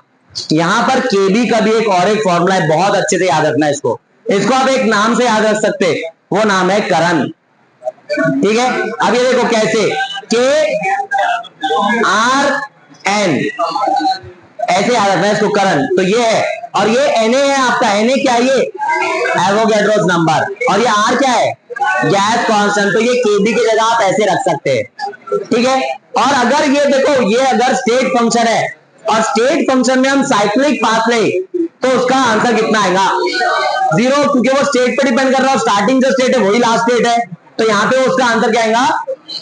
यहाँ पर केबी का भी एक और एक फॉर्मूला है, बहुत अच्छे से याद रखना है इसको, इसको आप एक नाम से याद रख सकते हैं, वो नाम है करंट, ठीक है। अब ये देखो कैसे, KRN, ऐसे याद रखना है इसको, करंट, तो ये है, और ये Na है आपका, Na क्या है, ये एवोगैड्रोस नंबर, और ये R क्या है, गैस कांस्टेंट, तो ये केबी की जगह आप ऐसे रख सकते हैं, ठीक है। और अगर ये देखो, ये अगर स्टेट फंक्शन है और स्टेट फंक्शन में हम साइक्लिक पाथ ले, तो उसका आंसर कितना आएगा, 0, क्योंकि वो स्टेट पे डिपेंड कर रहा है, स्टार्टिंग जो स्टेट है वही लास्ट स्टेट है, तो यहाँ पे उसका आंसर क्या आएगा,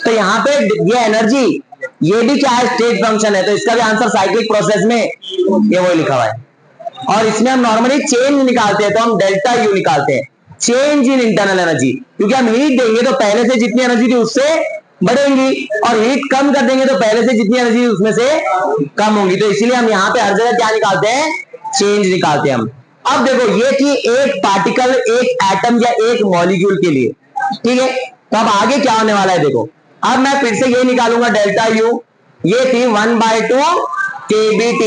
तो यहाँ पे ये एनर्जी, ये भी क्या है, स्टेट फंक्शन है, तो इसका भी आंसर साइक्लिक प्रोसेस में ये वही लिखा हुआ है। और इसमें हम नॉर्मली चेंज निकालते हैं, तो हम डेल्टा यू निकालते हैं, चेंज इन इंटरनल एनर्जी, क्योंकि हम हीट देंगे तो पहले से जितनी एनर्जी थी उससे बढ़ेंगी, और हीट कम कर देंगे तो पहले से जितनी एनर्जी उसमें से कम होगी, तो इसीलिए हम यहाँ पे हर जगह क्या निकालते हैं, चेंज निकालते हैं हम। अब देखो ये थी एक पार्टिकल, एक एटम या एक मॉलिक्यूल के लिए, ठीक है। तो अब आगे क्या होने वाला है, देखो अब मैं फिर से ये निकालूंगा डेल्टा यू, ये थी 1/2 kBT,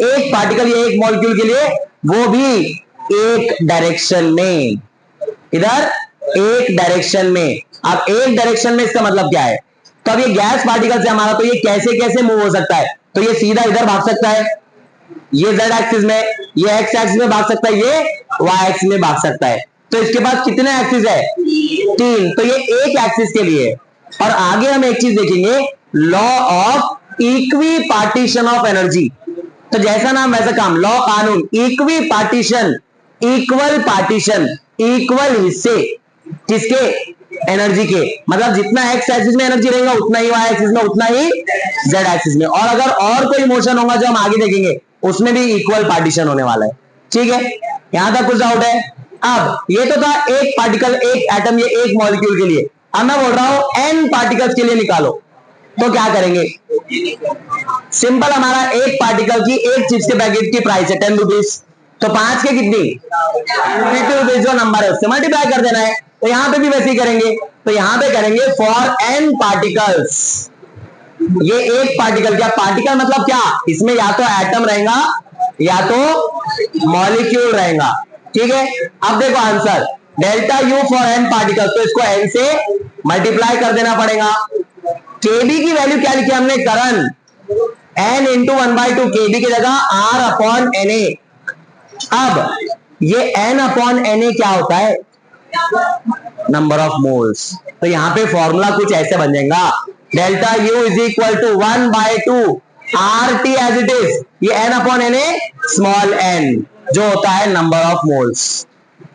एक पार्टिकल या एक मॉलिक्यूल के लिए, वो भी एक डायरेक्शन में, इधर एक डायरेक्शन में। अब एक डायरेक्शन में इसका मतलब क्या है, तो अब ये गैस पार्टिकल से हमारा, तो ये कैसे कैसे मूव हो सकता है, तो ये सीधा इधर भाग सकता है, ये z एक्सिस में, ये x एक्सिस में भाग सकता है, ये y एक्सिस में भाग सकता है। तो इसके पास कितने एक्सिस है, 3, तो ये एक एक्सिस के लिए। और आगे हम एक चीज देखेंगे, law of equipartition of energy, तो जैसा नाम वैसा काम, लॉ कानून, equi partition, equal partition, equal हिस्से, किसके, एनर्जी के, मतलब जितना एक्स एक्सिस में एनर्जी रहेगा उतना ही वाई एक्सिस में, उतना ही जेड एक्सिस में, और अगर और कोई मोशन होगा जो हम आगे देखेंगे उसमें भी इक्वल पार्टीशन होने वाला है, ठीक है। यहां तक कुछ डाउट है। अब ये तो था एक पार्टिकल, एक एटम, ये एक मॉलिक्यूल के लिए। अब मैं बोल रहा हूं एन पार्टिकल्स के लिए निकालो, तो क्या करेंगे, सिंपल, हमारा एक पार्टिकल की एक चिप्स के पैकेट की प्राइस है 10 रुपीज, तो 5 के कितनी 50 रुपीज जो नंबर है उससे मल्टीप्लाई कर देना है। तो यहां पे भी वैसे ही करेंगे, तो यहां पे करेंगे फॉर एन पार्टिकल्स, ये एक पार्टिकल, क्या पार्टिकल मतलब क्या, इसमें या तो एटम रहेगा या तो मॉलिक्यूल रहेगा, ठीक है। अब देखो answer, delta U for N particle, तो इसको एन से मल्टीप्लाई कर देना पड़ेगा। केबी की वैल्यू क्या लिखी हमने, करंट, एन इंटू 1/2, केबी की जगह आर अपॉन एन ए। अब ये एन अपॉन एन ए क्या होता है, नंबर ऑफ मोल्स, तो यहां पे फॉर्मूला कुछ ऐसे बन जाएगा, delta U is equal to 1/2 R T as it is, ये N upon N A small n जो होता है नंबर ऑफ मोल्स,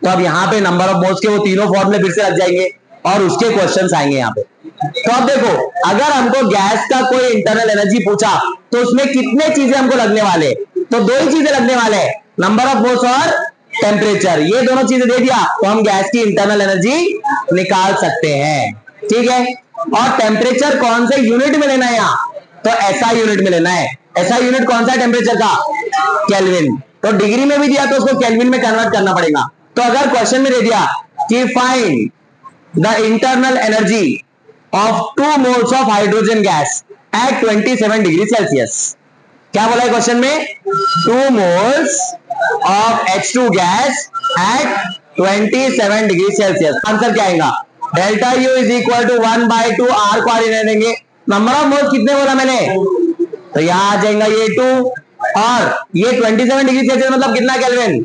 तो अब यहाँ पे नंबर ऑफ मोल्स के वो तीनों फॉर्मूले फिर से लग जाएंगे और उसके क्वेश्चंस आएंगे यहाँ पे। तो अब देखो, अगर हमको गैस का कोई इंटरनल एनर्जी पूछा तो उसमें कितने चीजें हमको लगने वाले, तो दो ही चीजें लगने वाले हैं, नंबर ऑफ मोल्स और टेम्परेचर। ये दोनों चीजें दे दिया तो हम गैस की इंटरनल एनर्जी निकाल सकते हैं, ठीक है। और टेम्परेचर कौन से यूनिट में लेना है यहाँ, तो ऐसा यूनिट में लेना है। ऐसा यूनिट कौन सा है टेम्परेचर का, केल्विन। तो डिग्री में भी दिया तो उसको केल्विन में कन्वर्ट करना पड़ेगा। तो अगर क्वेश्चन में दे दिया कि find the internal energy of 2 moles of hydrogen gas at 27 degree Celsius, क्या बोला है क्वेश्चन में, 2 moles of H2 gas at 27 degree Celsius. Answer क्या आएगा, delta U is equal to 1/2 R को आर देंगे। नंबर ऑफ मोल्स कितने बोला मैंने, तो यहां आ जाएगा ये 2 और ये 27 डिग्री सेल्सियस मतलब कितना केल्विन,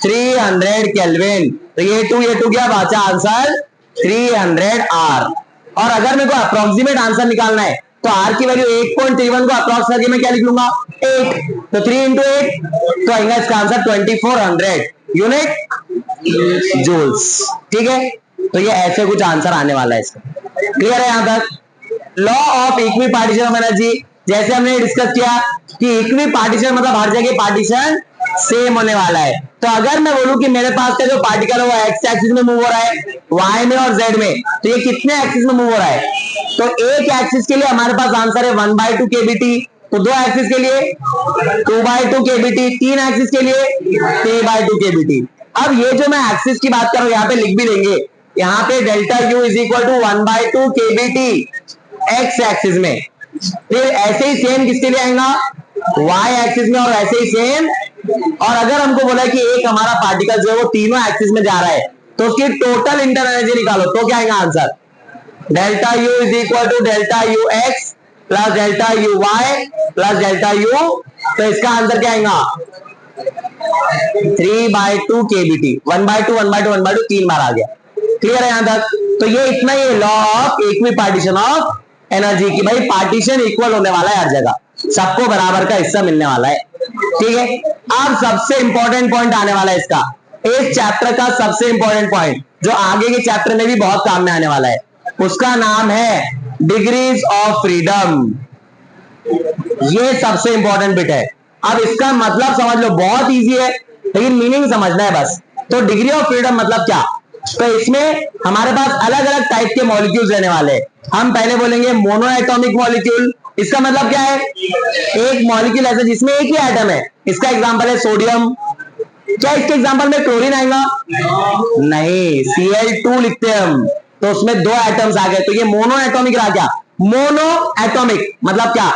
300 केल्विन। तो ये 2 क्या बचा आंसर 300 आर। और अगर मेरे को अप्रोक्सीमेट आंसर निकालना है तो आर की वैल्यू 8.31 को अप्रोक्स करके मैं क्या लिख लूंगा 8, तो 3 into 8 तो आएगा इसका आंसर 2400 यूनिट जूल्स, ठीक है। तो ये ऐसे कुछ आंसर आने वाला है इसका, क्लियर है यहां तक। Law of equipartition of energy, जैसे हमने डिस्कस किया कि इक्वी पार्टीशन मतलब हर जगह पार्टीशन सेम होने वाला है। तो अगर मैं बोलूं कि मेरे पास का जो पार्टिकल है वो एक्स एक्सिस में मूव हो रहा है, वाई में और जेड में, तो ये कितने एक्सिस में मूव हो रहा है, तो एक एक्सिस के लिए हमारे पास आंसर है 1/2 केबीटी, तो दो एक्सिस के लिए 2/2 केबीटी, तीन एक्सिस के लिए 3/2 केबीटी। अब ये जो मैं एक्सिस की बात कर रहा हूं यहां पे लिख भी लेंगे, यहाँ पे delta U is equal to 1/2 KBT X axis में। फिर ऐसे ही सेम किसके लिए आएगा, वाई एक्सिस में, और ऐसे ही सेम। और अगर हमको बोला है कि एक हमारा पार्टिकल जो है वो तीनों एक्सिस में जा रहा है तो उसकी टोटल इंटरनल एनर्जी निकालो, तो क्या आएगा answer, delta U is equal to delta U X plus delta U Y plus delta U, तो इसका आंसर क्या आएगा 3/2 केबीटी, 1/2 1/2 1/2 तीन बार आ गया, क्लियर है यहां तक। तो ये इतना ही law of equipartition of energy की, भाई पार्टीशन इक्वल होने वाला है हर जगह, सबको बराबर का हिस्सा मिलने वाला है, ठीक है। अब सबसे इंपॉर्टेंट पॉइंट आने वाला है इसका, इस चैप्टर का सबसे इंपॉर्टेंट पॉइंट जो आगे के चैप्टर में भी बहुत काम में आने वाला है, उसका नाम है डिग्रीज ऑफ फ्रीडम। ये सबसे इंपॉर्टेंट बिट है। अब इसका मतलब समझ लो, बहुत इजी है लेकिन मीनिंग समझना है बस। तो डिग्री ऑफ फ्रीडम मतलब क्या, तो इसमें हमारे पास अलग अलग टाइप के मॉलिक्यूल्स रहने वाले हैं। हम पहले बोलेंगे मोनो एटॉमिक मॉलिक्यूल, इसका मतलब क्या है, एक मॉलिक्यूल ऐसा जिसमें एक ही एटम है, इसका एग्जांपल है सोडियम। क्या इसके एग्जांपल में क्लोरीन आएगा, नहीं, Cl2 लिखते हैं हम, तो उसमें दो एटम्स आ गए, तो ये मोनो एटॉमिक रहा। क्या मोनो एटॉमिक मतलब क्या,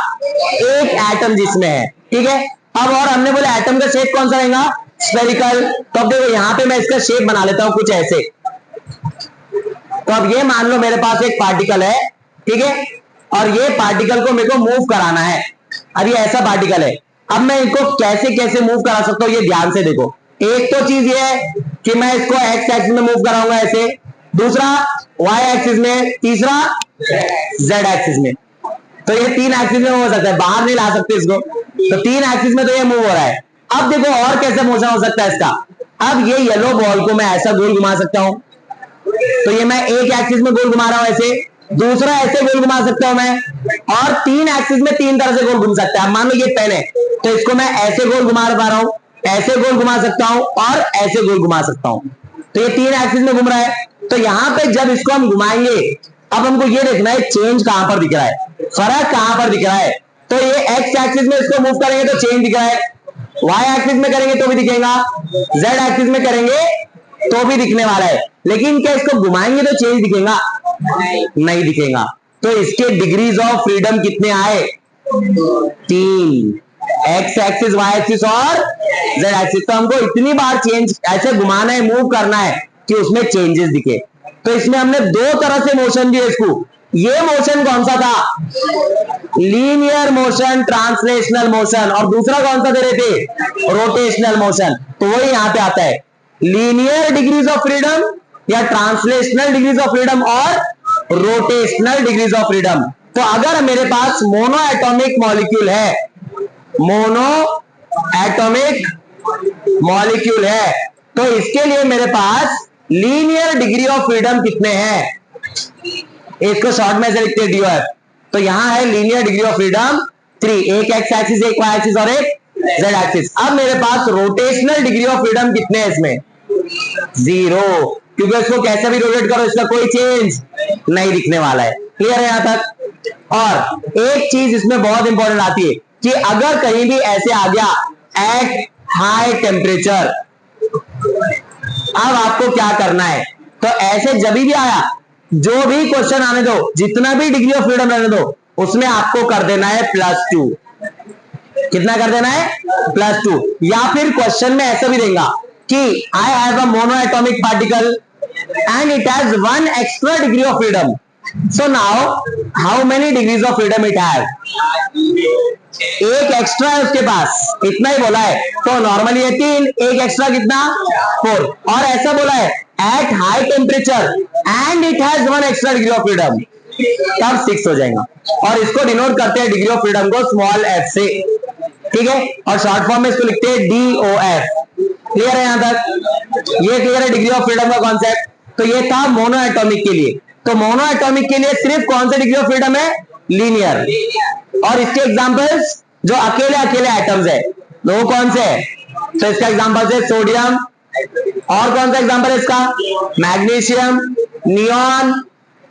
एक एटम जिसमें है, ठीक है। अब और हमने बोला एटम का शेप कौन सा रहेगा, स्फेरिकल। तो अब देखो यहां पे मैं इसका शेप बना लेता हूं कुछ ऐसे। तो अब ये मान लो मेरे पास एक पार्टिकल है, ठीक है, और ये पार्टिकल को मेरे को मूव कराना है। अब ये ऐसा पार्टिकल है, अब मैं इनको कैसे कैसे मूव करा सकता हूं, ये ध्यान से देखो। एक तो चीज ये है कि मैं इसको एक्स एक्सिस में मूव कराऊंगा ऐसे, दूसरा वाई एक्सिस में, तीसरा जेड एक्सिस में। तो ये तीन एक्सिस में हो सकता है, बाहर नहीं ला सकते इसको, तो तीन एक्सिस में तो ये मूव हो रहा है। अब देखो और कैसे मोशन हो सकता है इसका। अब ये येलो बॉल को मैं ऐसा गोल घुमा सकता हूं, तो ये मैं एक एक्सिस में गोल घुमा रहा हूं ऐसे, दूसरा ऐसे गोल घुमा सकता हूं मैं, और तीन एक्सिस में तीन तरह से गोल घूम सकता है। मान लो ये पेन है तो इसको मैं ऐसे गोल घुमा पा रहा हूं, ऐसे गोल घुमा सकता हूं और ऐसे गोल घुमा सकता हूं, तो ये तीन एक्सिस में घूम रहा है। तो यहां पे जब इसको हम घुमाएंगे, अब हमको ये देखना है चेंज कहां पर दिख रहा है, फर्क कहां पर दिख रहा है। तो ये एक्स एक्सिस में इसको मूव करेंगे तो चेंज दिख रहा है, वाई एक्सिस में करेंगे तो भी दिखेगा, जेड एक्सिस में करेंगे तो भी दिखने वाला है, लेकिन क्या इसको घुमाएंगे तो चेंज दिखेगा, नहीं दिखेगा। तो इसके डिग्रीज ऑफ फ्रीडम कितने आए, तीन, एक्स एक्सिस, वाई एक्सिस और जेड एक्सिस। तो हमको इतनी बार चेंज ऐसे घुमाना है, मूव करना है कि उसमें चेंजेस दिखे। तो इसमें हमने दो तरह से मोशन दिए इसको। ये मोशन कौन सा था, लीनियर मोशन, ट्रांसलेशनल मोशन, और दूसरा कौन सा दे रहे थे, रोटेशनल मोशन। तो वही यहां पे आता है, लीनियर डिग्रीज ऑफ फ्रीडम या ट्रांसलेशनल डिग्रीज ऑफ फ्रीडम और रोटेशनल डिग्रीज ऑफ फ्रीडम। तो अगर मेरे पास मोनो एटॉमिक मॉलिक्यूल है, मोनो एटॉमिक मॉलिक्यूल है, तो इसके लिए मेरे पास लीनियर डिग्री ऑफ फ्रीडम कितने हैं, इसको शॉर्ट में से लिखते हैं DOF। तो यहां है लीनियर डिग्री ऑफ फ्रीडम 3, एक एक्स एक्सिस, एक वाई एक्सिस और एक जेड एक्सिस। अब मेरे पास रोटेशनल डिग्री ऑफ फ्रीडम कितने हैं इसमें, 0, क्योंकि इसको कैसे भी रोटेट करो इसका कोई चेंज नहीं दिखने वाला है। क्लियर है यहां तक। और एक चीज इसमें बहुत इंपॉर्टेंट आती है कि अगर कहीं भी ऐसे आ गया एट हाई टेम्परेचर, अब आपको क्या करना है, तो ऐसे जब भी आया, जो भी क्वेश्चन आने दो, जितना भी डिग्री ऑफ फ्रीडम रहने दो, उसमें आपको कर देना है +2। कितना कर देना है, +2। या फिर क्वेश्चन में ऐसा भी देगा कि I have a mono atomic particle and it has 1 extra degree of freedom, so now how many degrees of freedom it have, एक एक्स्ट्रा है उसके पास, इतना ही बोला है, तो नॉर्मली है 3, एक एक्स्ट्रा कितना 4, और ऐसा बोला है at high temperature and it has 1 extra degree of freedom, तब 6 हो जाएगा। और इसको डिनोट करते हैं डिग्री ऑफ फ्रीडम को स्मॉल f से, ठीक है, और शॉर्ट फॉर्म में इसको लिखते हैं DOF। क्लियर है यहां तक, ये क्लियर है डिग्री ऑफ फ्रीडम का कॉन्सेप्ट। तो ये था मोनो एटॉमिक के लिए। तो मोनो एटॉमिक के लिए सिर्फ कौन सा डिग्री ऑफ फ्रीडम है, लीनियर। और इसके एग्जांपल्स जो अकेले अकेले एटम्स है वो कौन से है, तो इसका एग्जांपल है सोडियम, और कौन सा एग्जांपल है इसका, मैग्नीशियम, नियॉन,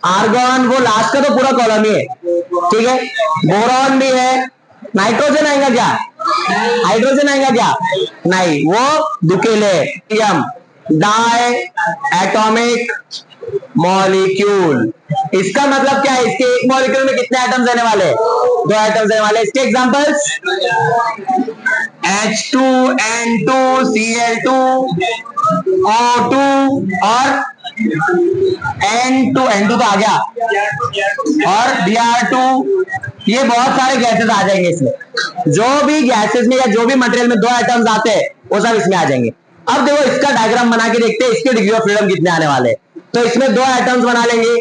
आर्गन, वो लास्ट का तो पूरा कॉलम ही है, ठीक है, बोरॉन भी है, नाइट्रोजन आएगा क्या, हाइड्रोजन आएगा क्या, नहीं, वो दुकेले, डाई एटॉमिक मॉलिक्यूल। इसका मतलब क्या है, इसके एक मॉलिक्यूल में कितने एटम्स रहने वाले, 2 एटम्स रहने वाले। इसके एग्जांपल्स H2N2 Cl2 O2 और N2 तो आ गया, और Br2, ये बहुत सारे गैसेस आ जाएंगे इसमें। जो भी गैसेस में या जो भी मटेरियल में 2 एटम्स आते हैं वो सब इसमें आ जाएंगे। अब देखो इसका डायग्राम बना के देखते हैं इसके डिग्री ऑफ फ्रीडम कितने आने वाले हैं। तो इसमें 2 एटम्स बना लेंगे,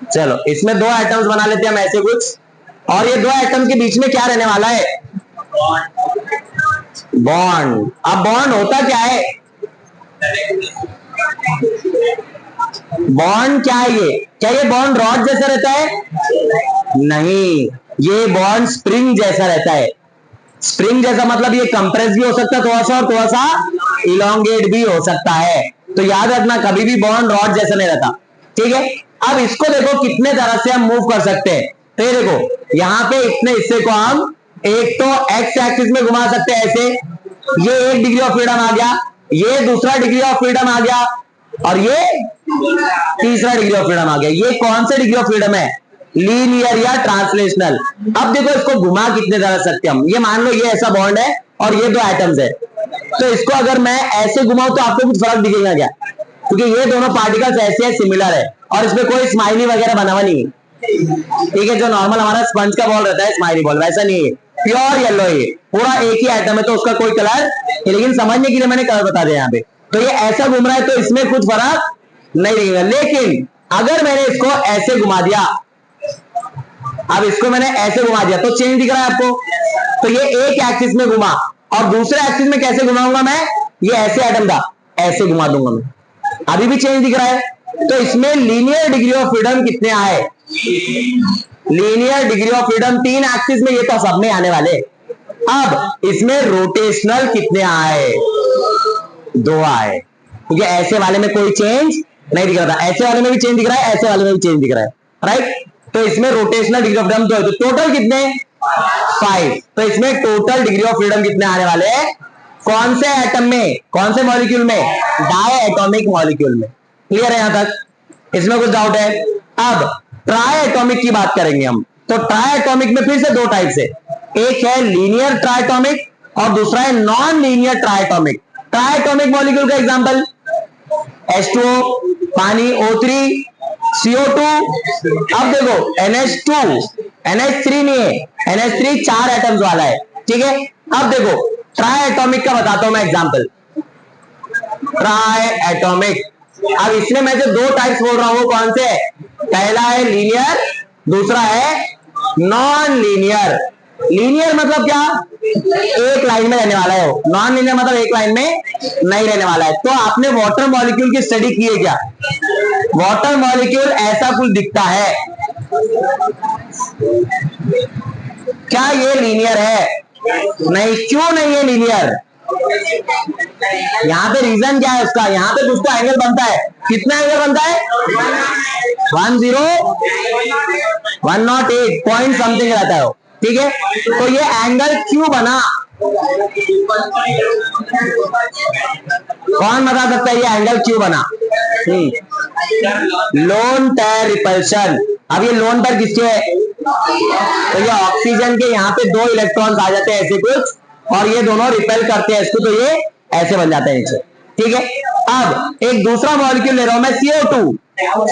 चलो इसमें 2 एटम्स बना लेते हैं हम ऐसे कुछ, और ये 2 एटम्स के बीच में क्या रहने वाला है, बॉन्ड। अब बॉन्ड होता क्या है, बॉन्ड क्या है, ये क्या ये बॉन्ड रॉड जैसा रहता है, नहीं, ये बॉन्ड स्प्रिंग जैसा रहता है। स्प्रिंग जैसा मतलब ये कंप्रेस भी हो सकता है थोड़ा सा, और थोड़ा सा इलोंगेट भी हो सकता है। तो याद रखना कभी भी बॉन्ड रॉड जैसा नहीं रहता, ठीक है। अब इसको देखो कितने तरह से हम मूव कर सकते हैं। तो ये देखो यहाँ पे इतने हिस्से को हम एक तो एक्स एक्सिस में घुमा सकते हैं ऐसे, ये 1 डिग्री ऑफ फ्रीडम आ गया, ये दूसरा डिग्री ऑफ फ्रीडम आ गया, और ये तीसरा डिग्री ऑफ फ्रीडम आ गया। ये कौन से डिग्री ऑफ फ्रीडम है, लीनियर या ट्रांसलेशनल। अब देखो इसको घुमा कितने तरह सकते हम, ये मान लो ये ऐसा बॉन्ड है और ये 2 एटम्स है, तो इसको अगर मैं ऐसे घुमाऊं तो आपको कुछ फर्क दिखेगा क्या, क्योंकि ये दोनों पार्टिकल्स ऐसे है, सिमिलर है, और इसमें कोई स्माइली वगैरह बना हुआ नहीं है, ठीक है। जो नॉर्मल हमारा स्पंज का बॉल रहता है स्माइली बॉल, वैसा नहीं है, प्योर येलो है, पूरा एक ही आइटम है, तो उसका कोई कलर, लेकिन समझने के लिए मैंने कलर बता दिया यहाँ पे। तो ये ऐसा घूम रहा है तो इसमें कुछ फर्क नहीं दिखेगा। लेकिन अगर मैंने इसको ऐसे घुमा दिया, अब इसको मैंने ऐसे घुमा दिया तो चेंज दिख रहा है आपको। तो ये एक एक्सिस में घुमा, और दूसरे एक्सिस में कैसे घुमाऊंगा मैं, ये ऐसे एटम था ऐसे घुमा दूंगा मैं, अभी भी चेंज दिख रहा है। तो इसमें लीनियर डिग्री ऑफ फ्रीडम कितने आए, linear degree of freedom 3 axis में, ये तो सब में आने वाले। अब इसमें रोटेशनल कितने आए, 2 आए, क्योंकि ऐसे वाले में कोई चेंज नहीं दिख रहा था, ऐसे वाले में भी चेंज दिख रहा है, ऐसे वाले में भी चेंज दिख रहा है, राइट। तो इसमें रोटेशनल डिग्री ऑफ फ्रीडम 2 है, तो टोटल कितने 5। तो इसमें टोटल डिग्री ऑफ फ्रीडम कितने आने वाले हैं, कौन से एटम में, कौन से मॉलिक्यूल में, डाई एटॉमिक मॉलिक्यूल में। क्लियर है यहां तक, इसमें कुछ डाउट है। अब ट्राई एटॉमिक की बात करेंगे हम। तो ट्राई एटॉमिक में फिर से 2 टाइप्स है, एक है लीनियर ट्राई एटॉमिक और दूसरा है non linear try atomic. Try atomic molecule का एग्जांपल H2O, पानी, O3, CO2। अब देखो NH2, NH3 नहीं है, NH3 4 एटम्स वाला है, ठीक है। अब देखो ट्राई एटॉमिक का बताता हूं मैं एग्जांपल, ट्राई एटॉमिक। अब इसमें मैं जो 2 टाइप्स बोल रहा हूं कौन से है, पहला है लीनियर, दूसरा है नॉन लीनियर, लीनियर मतलब क्या, एक लाइन में रहने वाला है वो, नॉन लीनियर मतलब एक लाइन में नहीं रहने वाला है। तो आपने वाटर मॉलिक्यूल की स्टडी की है क्या? वाटर मॉलिक्यूल ऐसा कुछ दिखता है, क्या ये लीनियर है? नहीं। क्यों नहीं है लीनियर? यहाँ पे रीजन क्या है उसका, यहाँ पे कुछ तो एंगल बनता है। कितना एंगल बनता है? 108 पॉइंट समथिंग रहता है वो, ठीक है। तो ये एंगल क्यों बना, कौन बता सकता है ये एंगल क्यों बना? Lone pair repulsion. अब ये लोन पेयर किसके है? तो ये ऑक्सीजन के यहाँ पे दो इलेक्ट्रॉन्स आ जाते हैं ऐसे कुछ, और ये दोनों रिपेल करते हैं इसको, तो ये ऐसे बन जाते हैं नीचे, ठीक है। अब एक दूसरा मॉलिक्यूल ले रहा हूं मैं, CO2।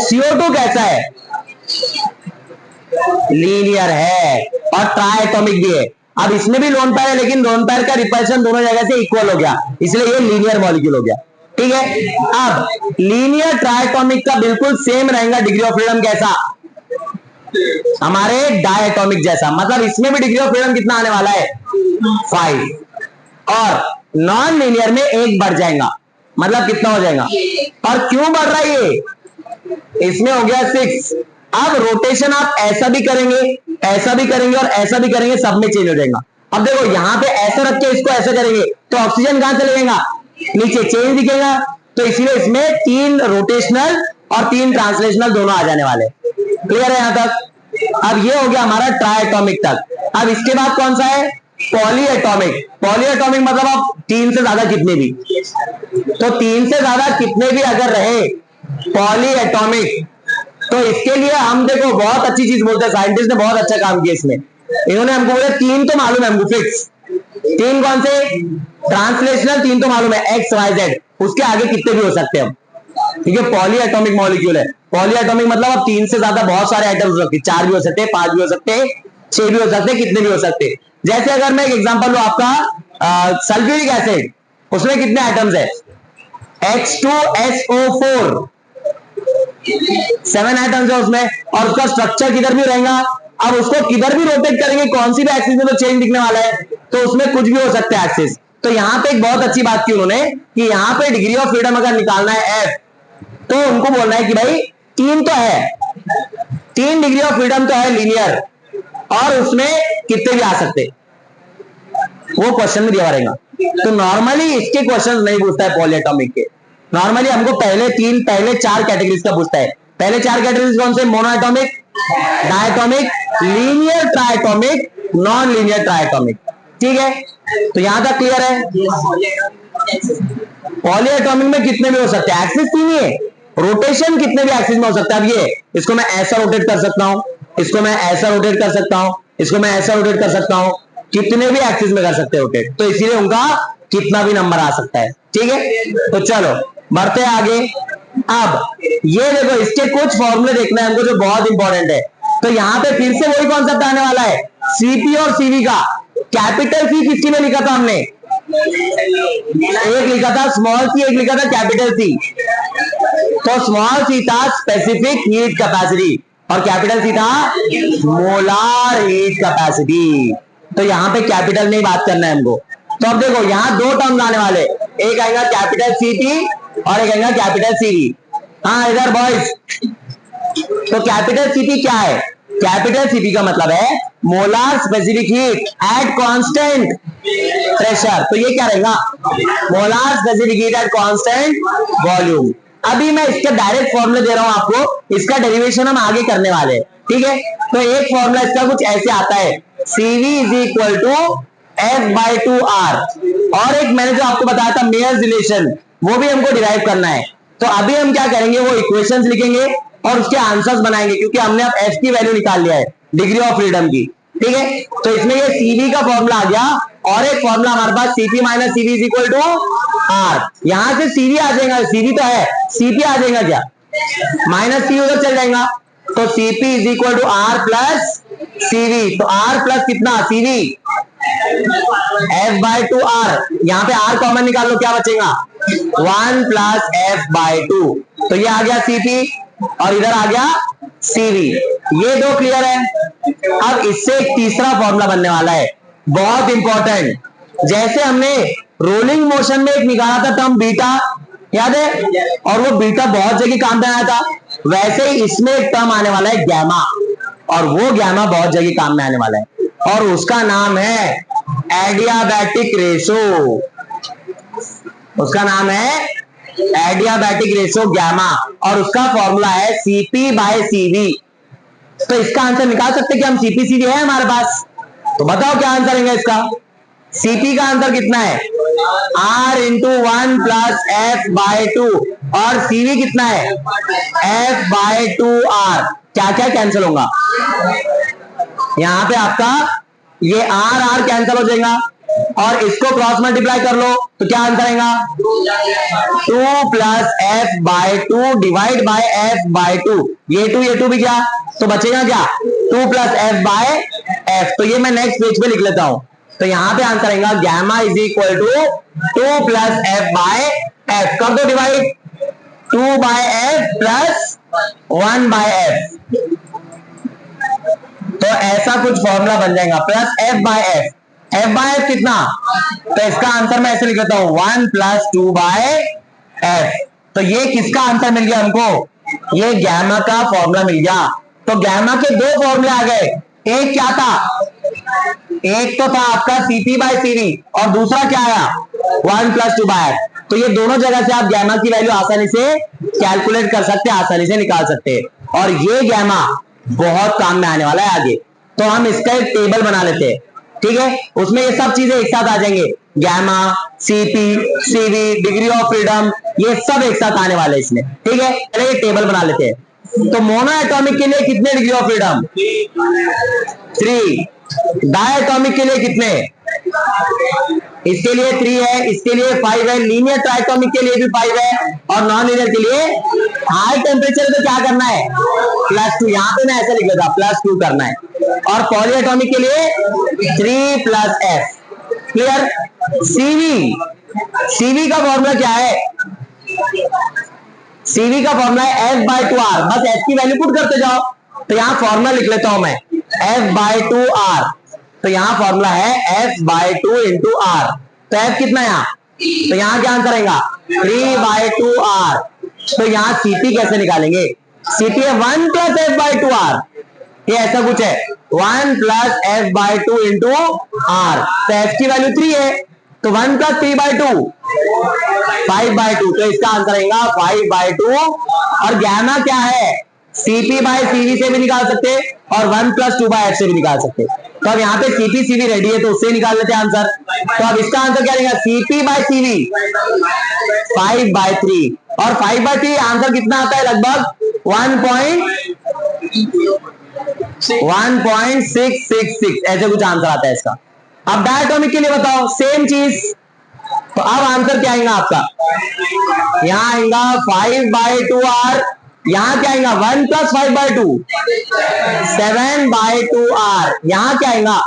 CO2 कैसा है? लीनियर है और ट्राई एटॉमिक भी है। अब इसमें भी लोन पेयर है, लेकिन लोन पेयर का रिपल्शन दोनों जगह से इक्वल हो गया, इसलिए ये लीनियर मॉलिक्यूल हो गया, ठीक है। अब लीनियर ट्राइएटॉमिक का बिल्कुल सेम रहेगा डिग्री ऑफ फ्रीडम, कैसा? हमारे डायटॉमिक जैसा। मतलब इसमें भी डिग्री ऑफ फ्रीडम कितना आने वाला है? 5। और नॉन लीनियर में 1 बढ़ जाएगा, मतलब कितना हो जाएगा? और क्यों बढ़ रहा है ये? इसमें हो गया 6। अब रोटेशन आप ऐसा भी करेंगे, ऐसा भी करेंगे और ऐसा भी करेंगे, सब में चेंज हो जाएगा। अब देखो यहां पे ऐसा रख के इसको ऐसा करेंगे तो ऑक्सीजन कहां चले जाएगा? नीचे, चेंज दिखेगा। तो इसलिए इसमें 3 रोटेशनल और 3 ट्रांसलेशनल दोनों आ जाने वाले। क्लियर है यहां तक? अब ये हो गया हमारा ट्राइएटॉमिक तक। अब इसके बाद कौन सा है? पॉलीएटॉमिक। पॉलीएटॉमिक मतलब अब 3 से ज्यादा कितने भी, तो 3 से ज्यादा कितने भी अगर रहे पॉलीएटॉमिक, तो इसके लिए हम देखो बहुत अच्छी चीज बोलते हैं, साइंटिस्ट ने बहुत अच्छा काम किया इसमें। इन्होंने हमको बोले 3 तो मालूम है हमको फिक्स, 3 कौन से? ट्रांसलेशनल 3 तो मालूम है, XYZ, उसके आगे कितने भी हो सकते हैं, ठीक है। पॉलीएटॉमिक मॉलिक्यूल है। पॉलीएटॉमिक मतलब अब 3 से ज्यादा बहुत सारे आइटम्स हो सकते हैं, 4 भी हो सकते हैं, 5 भी हो सकते हैं, 6 भी हो सकते हैं, कितने भी हो सकते हैं। जैसे अगर मैं एक एग्जांपल लूं आपका सल्फ्यूरिक एसिड, उसमें कितने आइटम्स है? H2SO4, 7 आइटम्स है उसमें, और उसका स्ट्रक्चर किधर भी रहेगा। अब उसको किधर भी रोटेट करेंगे, कौन सी भी एक्सिस में, तो चेंज दिखने वाला है, तो उसमें कुछ भी हो सकता है एक्सिस। तो यहां पे एक बहुत अच्छी बात की उन्होंने कि यहां पे डिग्री ऑफ फ्रीडम अगर निकालना है F, तो उनको बोलना है कि भाई 3 तो है, 3 डिग्री ऑफ फ्रीडम तो है लीनियर, और उसमें कितने भी आ सकते, वो क्वेश्चन में दिया रहेगा। तो नॉर्मली इसके क्वेश्चन नहीं पूछता है पॉलीएटॉमिक के, नॉर्मली हमको पहले 4 कैटेगरीज का पूछता है। पहले 4 कैटेगरीज कौन से? Monoatomic, diatomic, linear triatomic, non linear triatomic, ठीक है। तो यहां तक क्लियर है? पॉलीएटॉमिक में कितने भी हो सकते हैं, एक्सिस 3 ही है, रोटेशन कितने भी एक्सिस में हो सकता है। अब ये इसको मैं ऐसा रोटेट कर सकता हूं, इसको मैं ऐसा रोटेट कर सकता हूं, इसको मैं ऐसा रोटेट कर सकता हूं, कितने भी एक्सिस में कर सकते हैं रोटेट, तो इसीलिए उनका कितना भी नंबर आ सकता है, ठीक है। तो चलो बढ़ते हैं आगे। अब ये देखो इसके कुछ फॉर्मूले देखना है हमको जो बहुत इंपॉर्टेंट है। तो यहां पे फिर से वही कॉन्सेप्ट आने वाला है, सीपी और सीवी का। कैपिटल सी किसकी में लिखा था हमने? एक लिखा था स्मॉल सी, एक लिखा था कैपिटल सी। तो स्मॉल सी था स्पेसिफिक हीट कैपेसिटी और कैपिटल सी था मोलार हीट कैपेसिटी। तो यहां पे कैपिटल नहीं बात करना है हमको। तो अब देखो यहां 2 टर्म्स आने वाले, एक आएगा कैपिटल सीपी और एक आएगा कैपिटल सीवी। हाँ इधर बॉयज, तो कैपिटल सीपी क्या है? कैपिटल सीपी का मतलब है molar specific heat at constant pressure. तो ये क्या रहेगा? Molar specific heat at constant volume. अभी मैं इसका डायरेक्ट फॉर्मूला दे रहा हूं आपको, इसका डेरिवेशन हम आगे करने वाले हैं, ठीक है। तो एक फॉर्मूला इसका कुछ ऐसे आता है, CV is equal to F/2R। और एक मैंने जो आपको बताया था मेयर्स रिलेशन, वो भी हमको डिराइव करना है। तो अभी हम क्या करेंगे, वो इक्वेशंस लिखेंगे और उसके आंसर्स बनाएंगे, क्योंकि हमने अब F की वैल्यू निकाल लिया है डिग्री ऑफ फ्रीडम की, ठीक है। तो इसमें ये CV का फॉर्मूला आ गया और एक फॉर्मूला हमारे पास CP minus CV is equal to R। यहां से CV आ जाएगा, CV तो है, CP आ जाएगा क्या? माइनस C उधर चल जाएगा, तो CP is equal to R plus CV। तो R प्लस कितना? CV F/2R। यहां पे R कॉमन निकाल लो, क्या बचेगा? 1 प्लस F/2। तो ये आ गया CP और इधर आ गया CV। ये दो क्लियर है। अब इससे एक तीसरा फॉर्मूला बनने वाला है, बहुत इंपॉर्टेंट। जैसे हमने रोलिंग मोशन में एक निकाला था टर्म बीटा, याद है, और वो बीटा बहुत जगह काम में आया था, वैसे ही इसमें एक टर्म आने वाला है गैमा, और वो गैमा बहुत जगह काम में आने वाला है, और उसका नाम है एडियाबैटिक रेशो। उसका नाम है एडियाबैटिक रेशो गैमा, और उसका फॉर्मूला है सीपी बाय सीवी। तो इसका आंसर निकाल सकते हैं कि हम सीपी सीवी है हमारे पास, तो बताओ क्या आंसर है इसका। सीपी का आंसर कितना है, R into 1 plus F by 2, और सीवी कितना है, एफ बाय 2 आर। क्या क्या कैंसिल होगा यहां पे आपका, ये आर आर कैंसिल हो जाएगा, और इसको क्रॉस मल्टीप्लाई कर लो तो क्या आंसर आएगा, 2 plus F by 2 divide by F by 2। ये 2 भी क्या, तो बचेगा क्या, 2 प्लस एफ बाय एफ। तो ये मैं नेक्स्ट पेज पे लिख लेता हूं। तो यहां पे आंसर आएगा gamma is equal to 2 plus F by F. कर दो divide, 2 by F plus 1 by F. तो ऐसा कुछ फॉर्मूला बन जाएगा, plus F by F. F by F कितना, तो इसका आंसर मैं ऐसे लिख लेता हूं 1 प्लस 2 बाय एफ। तो ये किसका आंसर मिल गया हमको, ये गैमा का फॉर्मूला मिल गया। तो गैमा के दो फॉर्मूले आ गए, एक क्या था, एक तो था आपका सीपी बाय सीवी, और दूसरा क्या आया 1 प्लस 2 बाय एफ। तो ये दोनों जगह से आप गैमा की वैल्यू आसानी से कैलकुलेट कर सकते हैं, आसानी से निकाल सकते हैं, और ये गैमा बहुत काम में आने वाला है आगे। तो हम इसका एक टेबल बना लेते हैं, ठीक है, उसमें ये सब चीजें एक साथ आ जाएंगे, gamma, CP, CV, degree of freedom, ये सब एक साथ आने वाले इसमें, ठीक है। पहले ये टेबल बना लेते हैं। तो मोनो एटॉमिक के लिए कितने degree of freedom, 3। Diatomic के लिए कितने, इसके लिए 3 है, इसके लिए 5 है, लीनियर ट्राइटॉमिक के लिए भी 5 है, और नॉन लीनियर के लिए हाई टेम्परेचर पे क्या करना है, +2। यहां पे मैं ऐसा लिख लेता, +2 करना है। और पॉली एटॉमिक के लिए 3 plus F. Clear. CV, CV का फॉर्मूला क्या है, सीवी का फॉर्मूला है एफ बाय 2 आर। बस एफ की वैल्यू पुट करते जाओ। तो यहां फॉर्मूला लिख लेता हूं मैं, एफ बाय 2 आर। तो यहां फॉर्मूला है एफ बाय 2 इंटू आर। तो एफ कितना यहां, तो यहां क्या आंसर आएगा 3 बाय 2 आर। तो यहां सीपी कैसे निकालेंगे, सीपी है 1 प्लस एफ बाय 2 आर। ये ऐसा कुछ है 1 plus F by 2 into R. तो एफ की वैल्यू 3 है, तो 1 प्लस 3 बाय 2 5 बाय 2। तो इसका आंसर आएगा 5 बाय 2। और गैमा क्या है, सीपी बाय सीवी से भी निकाल सकते हैं, और 1 प्लस 2 बाय एफ से भी निकाल सकते हैं। तो अब यहाँ पे सीपी सीवी रेडी है, तो उससे निकाल लेते हैं आंसर। तो अब इसका आंसर क्या रहेगा, सीपी बाय सीवी 5 बाय 3, और 5 बाय 3 आंसर कितना आता है, लगभग 1.666 ऐसे कुछ आंसर आता है इसका। अब डायटोमिक के लिए बताओ, सेम चीज। तो अब आंसर क्या आएगा आपका, यहां आएगा 5 बाय 2 आर, यहां क्या आएगा 1 प्लस 5 बाय 2 7 बाय 2 आर। यहां क्या आएगा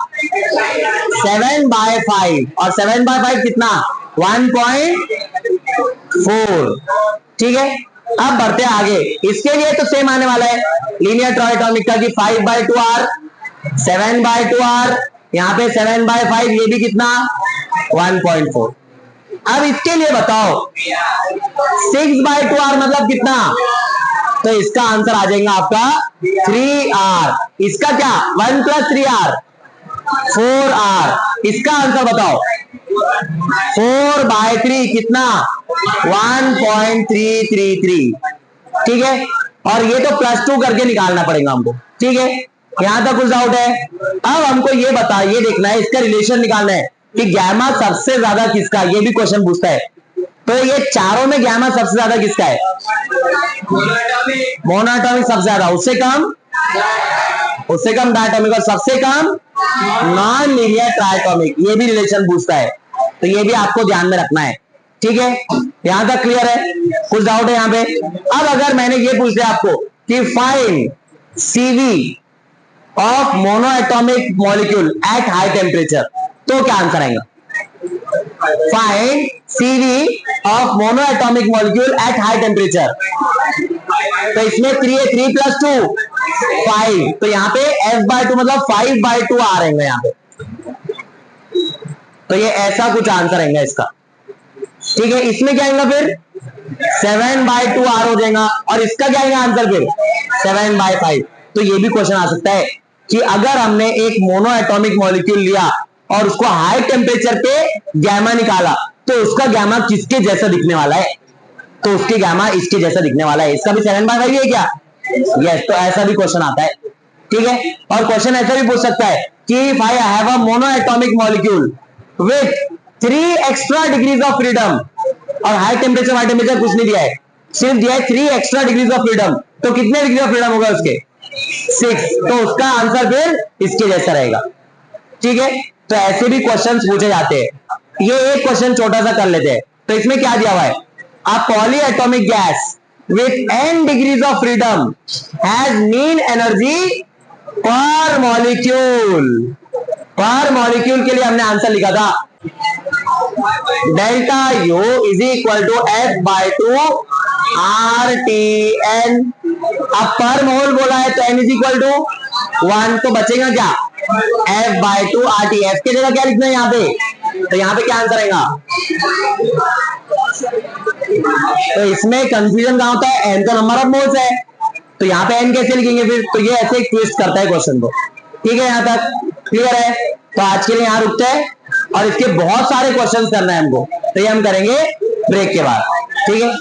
7 बाय 5, और 7 बाय 5 कितना 1.4। ठीक है। अब बढ़ते हैं आगे, इसके लिए तो सेम आने वाला है लीनियर ट्राइटोमिक का, कि 5 बाय 2 आर 7 बाय 2 आर, यहां पे 7 बाय 5, ये भी कितना 1.4। अब इसके लिए बताओ 6 बाय 2 आर मतलब कितना, तो इसका आंसर आ जाएगा आपका 3 आर। इसका क्या 1 प्लस 3 आर 4 आर। इसका आंसर बताओ 4 बाय 3 कितना 1.333। ठीक है। और ये तो +2 करके निकालना पड़ेगा हमको। ठीक है, यहां तक कुछ डाउट है। अब हमको ये बता, ये देखना है, इसका रिलेशन निकालना है कि गैमा सबसे ज्यादा किसका, ये भी क्वेश्चन पूछता है। तो ये चारों में गैमा सबसे ज्यादा किसका है, मोनोएटॉमिक सबसे ज्यादा, उससे कम डायटोमिक, और सबसे कम नॉन लीनियर ट्राइटोमिक। ये भी रिलेशन पूछता है, तो ये भी आपको ध्यान में रखना है। ठीक है, यहां तक क्लियर है, कुछ डाउट है यहां पे। अब अगर मैंने ये पूछ लिया आपको कि find CV of monoatomic molecule at high temperature, तो क्या आंसर आएगा, find CV of mono atomic molecule at high temperature. तो इसमें 3 है, 3 + 2 5, तो यहाँ पे F/2 मतलब 5/2 आ रहेंगे यहाँ पे। तो ये ऐसा कुछ आंसर रहेगा इसका, ठीक है। इसमें क्या आएगा फिर 7/2 आर हो जाएगा, और इसका क्या आएगा आंसर फिर 7/5। तो ये भी क्वेश्चन आ सकता है कि अगर हमने एक मोनो एटॉमिक मॉलिक्यूल लिया और उसको हाई टेम्परेचर पे गैमा निकाला, तो उसका गैमा किसके जैसा दिखने वाला है, तो उसके गैमा इसके जैसा दिखने वाला है। इसका भी 7/5 है क्या? यस। तो ऐसा भी क्वेश्चन आता है, ठीक है। और क्वेश्चन ऐसा भी पूछ सकता है कि if I have a mono atomic molecule with 3 extra degrees of freedom, और हाई टेम्परेचर कुछ नहीं दिया है, सिर्फ दिया है 3 एक्स्ट्रा डिग्रीज ऑफ फ्रीडम, तो कितने डिग्री ऑफ फ्रीडम होगा उसके 6, तो उसका आंसर फिर इसके जैसा रहेगा, ठीक है। तो ऐसे भी क्वेश्चंस पूछे जाते हैं। ये एक क्वेश्चन छोटा सा कर लेते हैं। तो इसमें क्या दिया हुआ है, a polyatomic gas with n degrees of freedom has mean energy per molecule। पर मॉलिक्यूल के लिए हमने आंसर लिखा था delta U is equal to F/2 RTN। अब पर मोल बोला है तो n इज इक्वल टू 1, तो बचेगा क्या F/2 RT। F की जगह क्या लिखना है यहाँ पे, तो यहाँ पे क्या आंसर आएगा। तो इसमें कंफ्यूजन कहां होता है, n तो नंबर ऑफ मोल्स है, तो यहाँ पे n कैसे लिखेंगे फिर, तो ये ऐसे ट्विस्ट करता है क्वेश्चन को, ठीक है। यहाँ तक क्लियर है। तो आज के लिए यहाँ रुकते हैं, और इसके बहुत सारे क्वेश्चंस करना है हमको, तो ये हम करेंगे ब्रेक के बाद, ठीक है।